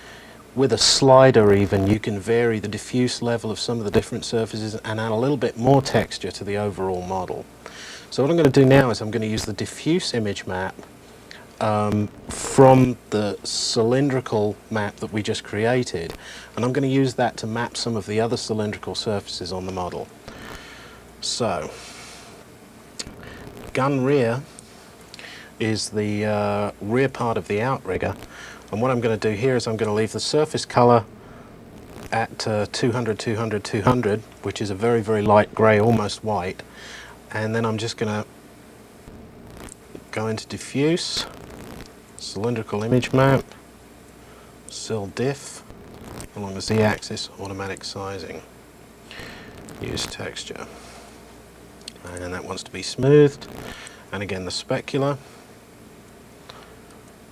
Speaker 2: with a slider even, you can vary the diffuse level of some of the different surfaces and add a little bit more texture to the overall model. So what I'm going to do now is I'm going to use the diffuse image map from the cylindrical map that we just created, and I'm going to use that to map some of the other cylindrical surfaces on the model. So, gun rear is the rear part of the outrigger, and what I'm going to do here is I'm going to leave the surface color at 200, 200, 200, which is a very, very light grey, almost white. And then I'm just going to go into diffuse, cylindrical image map, Sil diff, along the z-axis, automatic sizing, use texture. And that wants to be smoothed. And again the specular,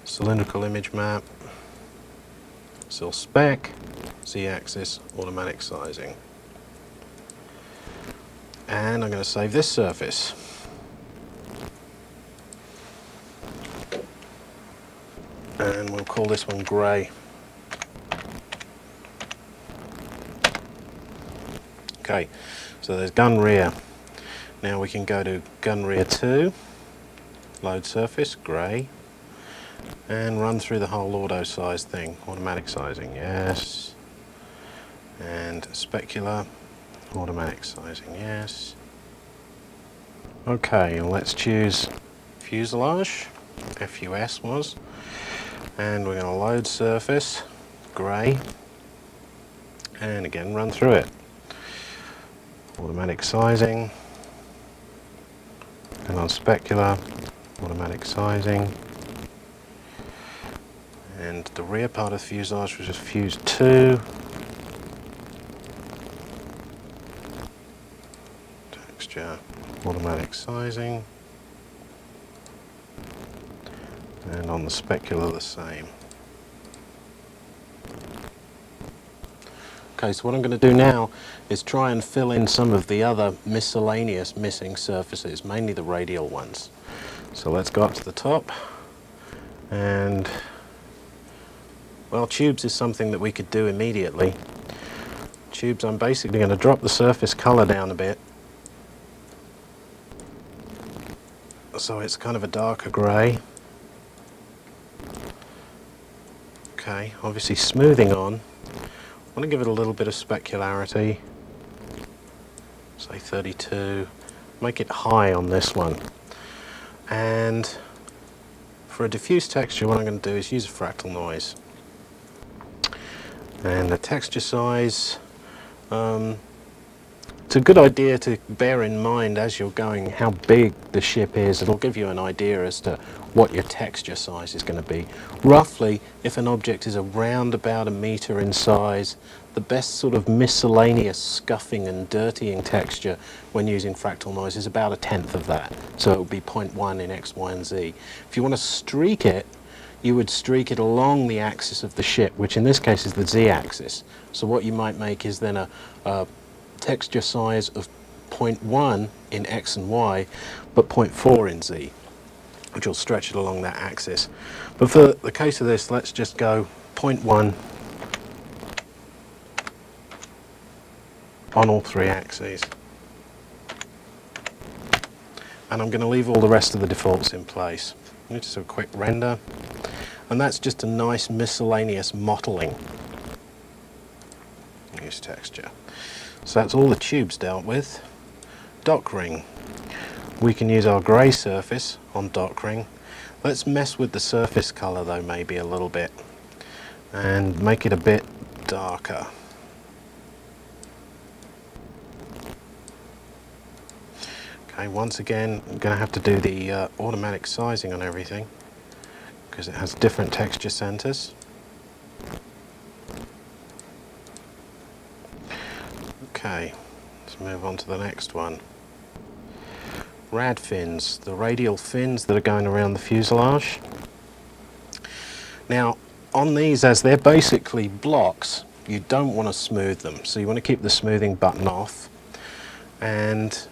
Speaker 2: cylindrical image map, Sil spec, z-axis, automatic sizing. And I'm going to save this surface. And we'll call this one grey. Okay, so there's gun rear. Now we can go to gun rear 2, load surface, grey, and run through the whole auto size thing. Automatic sizing, yes. And specular. Automatic sizing, yes. Okay, let's choose fuselage, FUS was, and we're going to load surface, grey, and again run through it. Automatic sizing, and on specular, automatic sizing, and the rear part of the fuselage was just fuse 2. Automatic sizing, and on the specular the same. Okay, so what I'm going to do now is try and fill in some of the other miscellaneous missing surfaces, mainly the radial ones. So let's go up to the top, and well, tubes is something that we could do immediately. Tubes, I'm basically going to drop the surface color down a bit, so it's kind of a darker grey. Okay, obviously smoothing on. I want to give it a little bit of specularity, say 32, make it high on this one. And for a diffuse texture, what I'm going to do is use a fractal noise. And the texture size, it's a good idea to bear in mind as you're going how big the ship is. It'll give you an idea as to what your texture size is going to be. Roughly, if an object is around about a meter in size, the best sort of miscellaneous scuffing and dirtying texture when using fractal noise is about 1/10 of that. So it would be 0.1 in X, Y, and Z. If you want to streak it, you would streak it along the axis of the ship, which in this case is the Z-axis. So what you might make is then a texture size of 0.1 in X and Y, but 0.4 in Z, which will stretch it along that axis. But for the case of this, let's just go 0.1 on all 3 axes. And I'm going to leave all the rest of the defaults in place. Just a quick render. And that's just a nice miscellaneous mottling. Use texture. So that's all the tubes dealt with. Dock ring. We can use our grey surface on dock ring. Let's mess with the surface colour though, maybe a little bit, and make it a bit darker. Okay, once again I'm going to have to do the automatic sizing on everything, because it has different texture centers. Okay, let's move on to the next one. Rad fins, the radial fins that are going around the fuselage. Now, on these, as they're basically blocks, you don't want to smooth them, so you want to keep the smoothing button off. And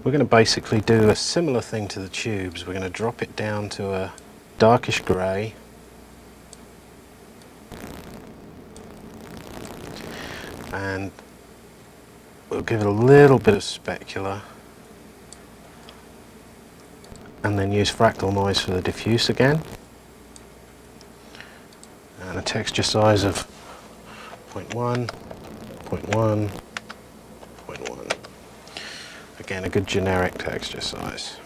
Speaker 2: we're going to basically do a similar thing to the tubes. We're going to drop it down to a darkish grey. And we'll give it a little bit of specular. And then use fractal noise for the diffuse again. And a texture size of 0.1, 0.1, 0.1. Again, a good generic texture size.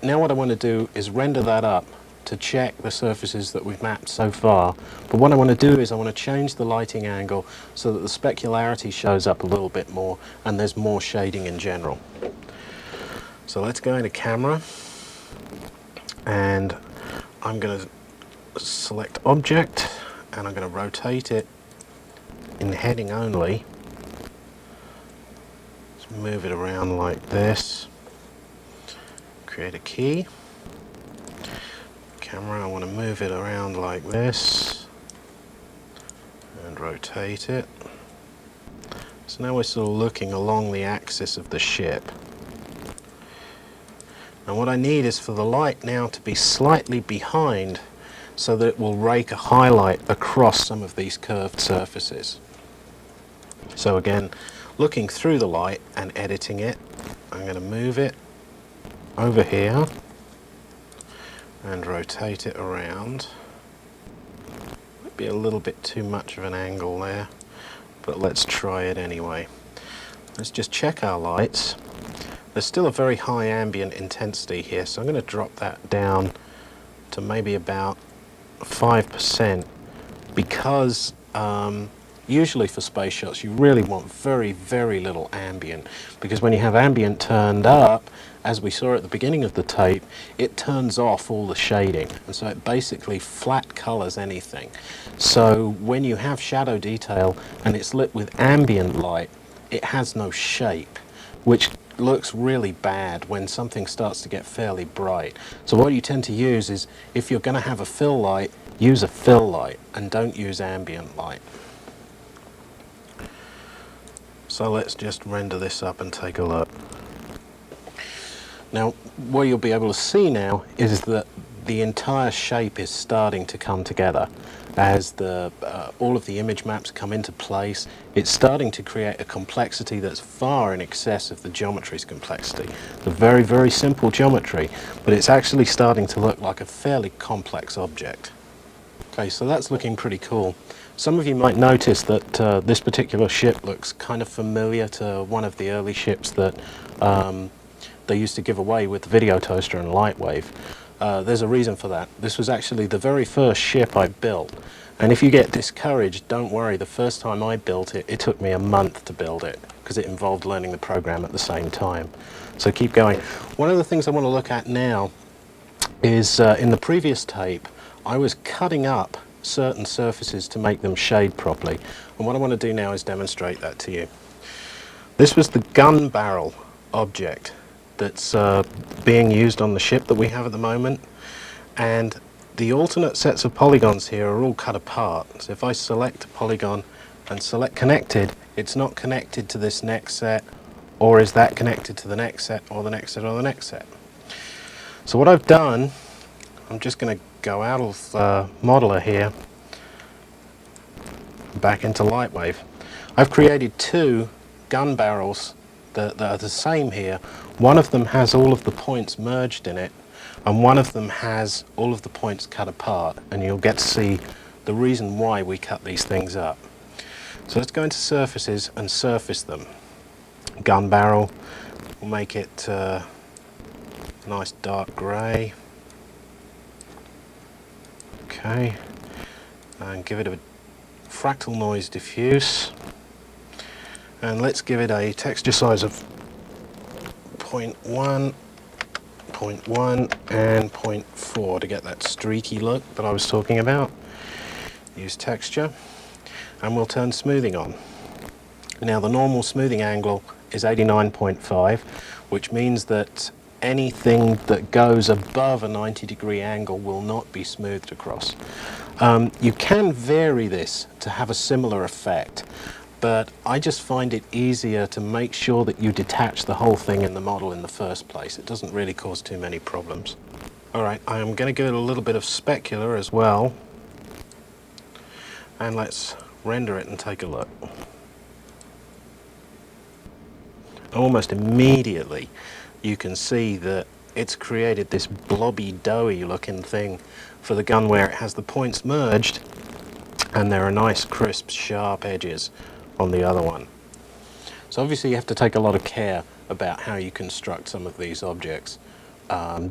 Speaker 2: Now what I want to do is render that up to check the surfaces that we've mapped so far. But what I want to do is I want to change the lighting angle so that the specularity shows up a little bit more and there's more shading in general. So let's go into camera, and I'm going to select object, and I'm going to rotate it in heading only. Let's move it around like this. Create a key. Camera, I want to move it around like this and rotate it. So now we're sort of looking along the axis of the ship. And what I need is for the light now to be slightly behind so that it will rake a highlight across some of these curved surfaces. So again, looking through the light and editing it, I'm going to move it over here and rotate it around. Might be a little bit too much of an angle there, but let's try it anyway. Let's just check our lights. There's still a very high ambient intensity here, so I'm going to drop that down to maybe about 5%, because usually for space shots you really want very, very little ambient, because when you have ambient turned up, as we saw at the beginning of the tape, it turns off all the shading, and so it basically flat colors anything. So when you have shadow detail and it's lit with ambient light, it has no shape, which looks really bad when something starts to get fairly bright. So what you tend to use is, if you're going to have a fill light, use a fill light and don't use ambient light. So let's just render this up and take a look. Now what you'll be able to see now is that the entire shape is starting to come together. As all of the image maps come into place, it's starting to create a complexity that's far in excess of the geometry's complexity. A very, very simple geometry, but it's actually starting to look like a fairly complex object. Okay, so that's looking pretty cool. Some of you might notice that this particular ship looks kind of familiar to one of the early ships that they used to give away with the video toaster and Lightwave. There's a reason for that. This was actually the very first ship I built, and if you get discouraged, don't worry. The first time I built it, it took me a month to build it because it involved learning the program at the same time. So keep going. One of the things I want to look at now is in the previous tape I was cutting up certain surfaces to make them shade properly, and what I want to do now is demonstrate that to you. This was the gun barrel object that's being used on the ship that we have at the moment, and the alternate sets of polygons here are all cut apart. So if I select a polygon and select connected, it's not connected to this next set, or is that connected to the next set, or the next set, or the next set. So what I've done, I'm just going to go out of Modeler here, back into Lightwave. I've created two gun barrels that are the same here. One of them has all of the points merged in it, and one of them has all of the points cut apart, and you'll get to see the reason why we cut these things up. So let's go into surfaces and surface them. Gun barrel, we'll make it nice dark grey. Okay, and give it a fractal noise diffuse, and let's give it a texture size of 0.1, 0.1 and 0.4 to get that streaky look that I was talking about. Use texture, and we'll turn smoothing on. Now the normal smoothing angle is 89.5, which means that anything that goes above a 90-degree angle will not be smoothed across. You can vary this to have a similar effect, but I just find it easier to make sure that you detach the whole thing in the model in the first place. It doesn't really cause too many problems. Alright, I'm going to give it a little bit of specular as well, and let's render it and take a look. Almost immediately you can see that it's created this blobby, doughy looking thing for the gun where it has the points merged and there are nice crisp sharp edges on the other one. So obviously you have to take a lot of care about how you construct some of these objects,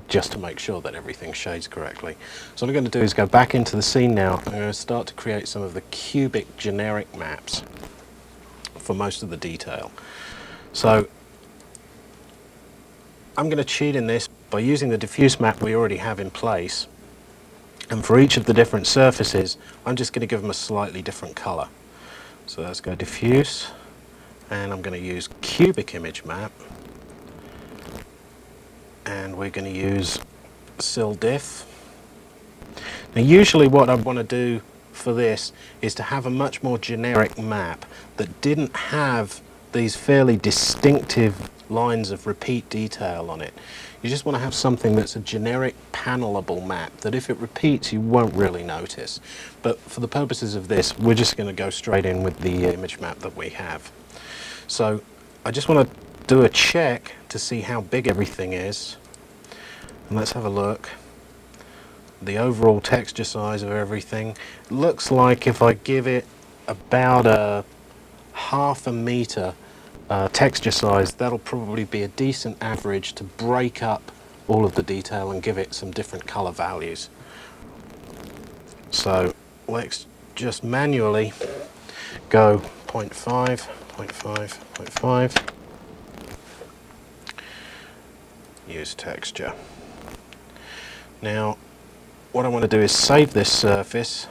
Speaker 2: just to make sure that everything shades correctly. So what I'm going to do is go back into the scene now. I'm going to start to create some of the cubic generic maps for most of the detail. So I'm going to cheat in this by using the diffuse map we already have in place, and for each of the different surfaces I'm just going to give them a slightly different color. So let's go diffuse, and I'm going to use cubic image map, and we're going to use sil diff. Now usually what I want to do for this is to have a much more generic map that didn't have these fairly distinctive lines of repeat detail on it. You just want to have something that's a generic panelable map that if it repeats you won't really notice. But for the purposes of this we're just going to go straight in with the image map that we have. So I just want to do a check to see how big everything is, and let's have a look. The overall texture size of everything looks like if I give it about a ½ meter texture size, that'll probably be a decent average to break up all of the detail and give it some different color values. So let's just manually go 0.5, 0.5, 0.5, use texture. Now what I want to do is save this surface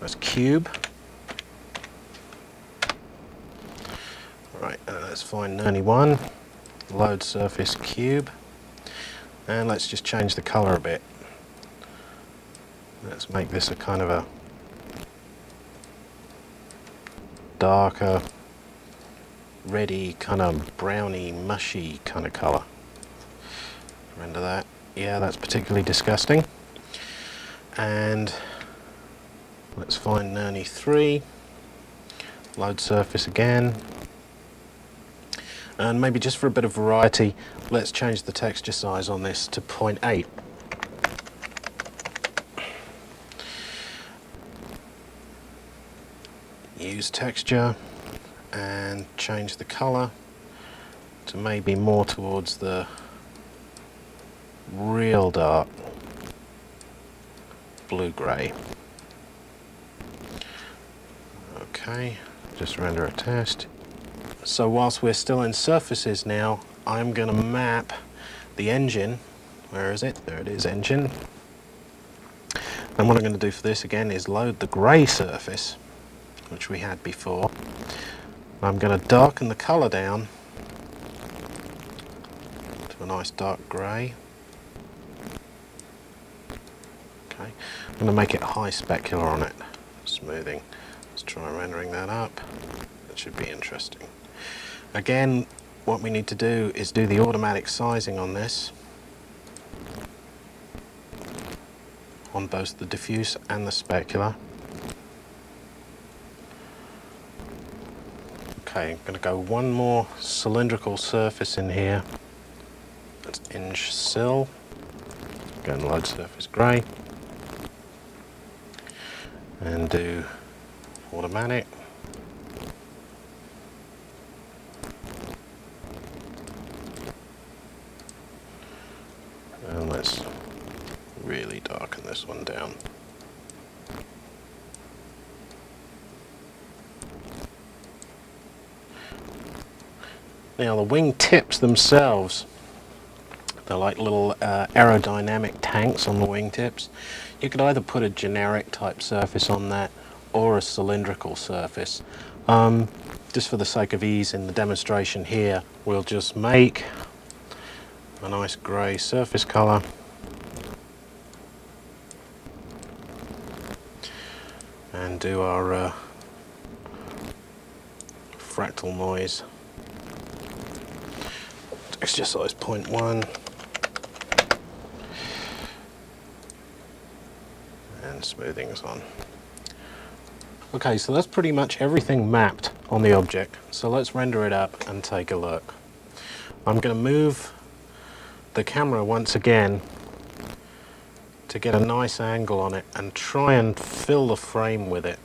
Speaker 2: as cube. Right, let's find 91, load surface cube, and let's just change the color a bit. Let's make this a kind of a darker, reddy, kind of browny, mushy kind of color. Render that. Yeah, that's particularly disgusting. And let's find 93, load surface again. And maybe just for a bit of variety, let's change the texture size on this to 0.8. Use texture and change the color to maybe more towards the real dark blue-gray. Okay, just render a test. So whilst we're still in surfaces now, I'm going to map the engine. Where is it? There it is, engine. And what I'm going to do for this again is load the grey surface, which we had before. I'm going to darken the colour down to a nice dark grey. Okay, I'm going to make it high specular on it, smoothing. Let's try rendering that up. That should be interesting. Again, what we need to do is do the automatic sizing on this, on both the diffuse and the specular. Okay, I'm going to go one more cylindrical surface in here. That's inch sill. Go and load surface grey. And do automatic. And let's really darken this one down. Now the wing tips themselves They're like little aerodynamic tanks on the wingtips. You could either put a generic type surface on that or a cylindrical surface. Just for the sake of ease in the demonstration here, we'll just make a nice grey surface colour. And do our fractal noise. Texture size 0.1. And smoothing's on. Okay, so that's pretty much everything mapped on the object. So let's render it up and take a look. I'm going to move the camera once again to get a nice angle on it and try and fill the frame with it.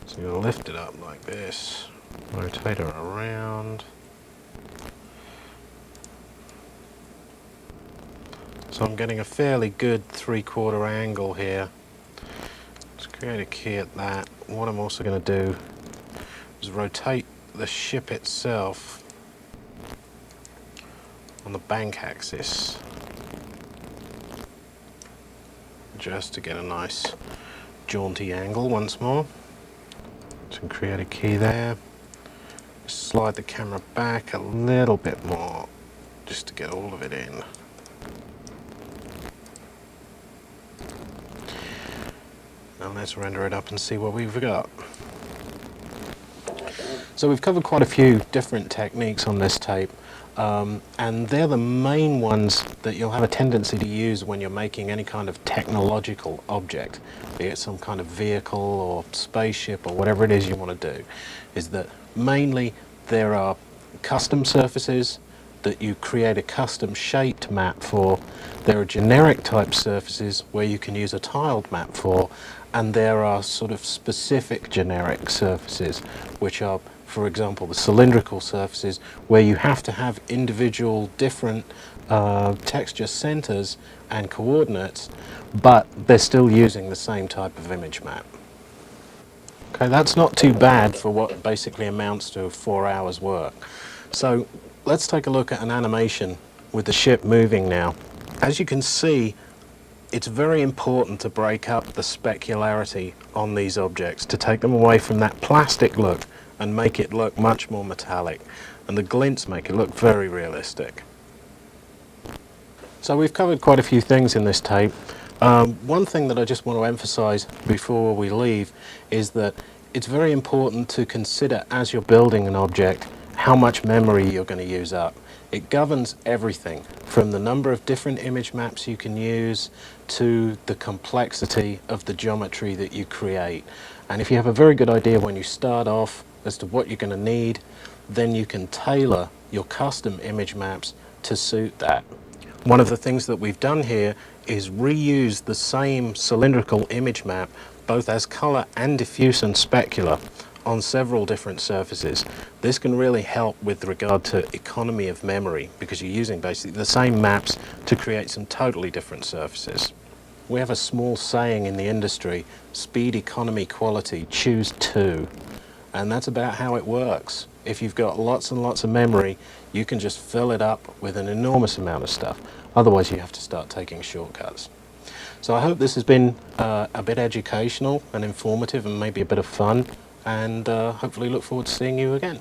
Speaker 2: So you're going to lift it up like this, rotate it around. So I'm getting a fairly good 3/4 angle here. Let's create a key at that. What I'm also going to do is rotate the ship itself on the bank axis, just to get a nice jaunty angle once more. So create a key there. Slide the camera back a little bit more, just to get all of it in. Now let's render it up and see what we've got. So we've covered quite a few different techniques on this tape, and they're the main ones that you'll have a tendency to use when you're making any kind of technological object, be it some kind of vehicle or spaceship or whatever it is you want to do. Is that mainly there are custom surfaces that you create a custom shaped map for. There are generic type surfaces where you can use a tiled map for, and there are sort of specific generic surfaces, which are, for example, the cylindrical surfaces, where you have to have individual different texture centers and coordinates, but they're still using the same type of image map. Okay, that's not too bad for what basically amounts to 4 hours work. So let's take a look at an animation with the ship moving now. As you can see, it's very important to break up the specularity on these objects, to take them away from that plastic look and make it look much more metallic. And the glints make it look very realistic. So we've covered quite a few things in this tape. One thing that I just want to emphasize before we leave is that it's very important to consider, as you're building an object, how much memory you're going to use up. It governs everything from the number of different image maps you can use to the complexity of the geometry that you create. And if you have a very good idea when you start off as to what you're going to need, then you can tailor your custom image maps to suit that. One of the things that we've done here is reuse the same cylindrical image map, both as color and diffuse and specular, on several different surfaces. This can really help with regard to economy of memory, because you're using basically the same maps to create some totally different surfaces. We have a small saying in the industry: speed, economy, quality, choose two. And that's about how it works. If you've got lots and lots of memory, you can just fill it up with an enormous amount of stuff. Otherwise you have to start taking shortcuts. So I hope this has been a bit educational and informative and maybe a bit of fun, and hopefully look forward to seeing you again.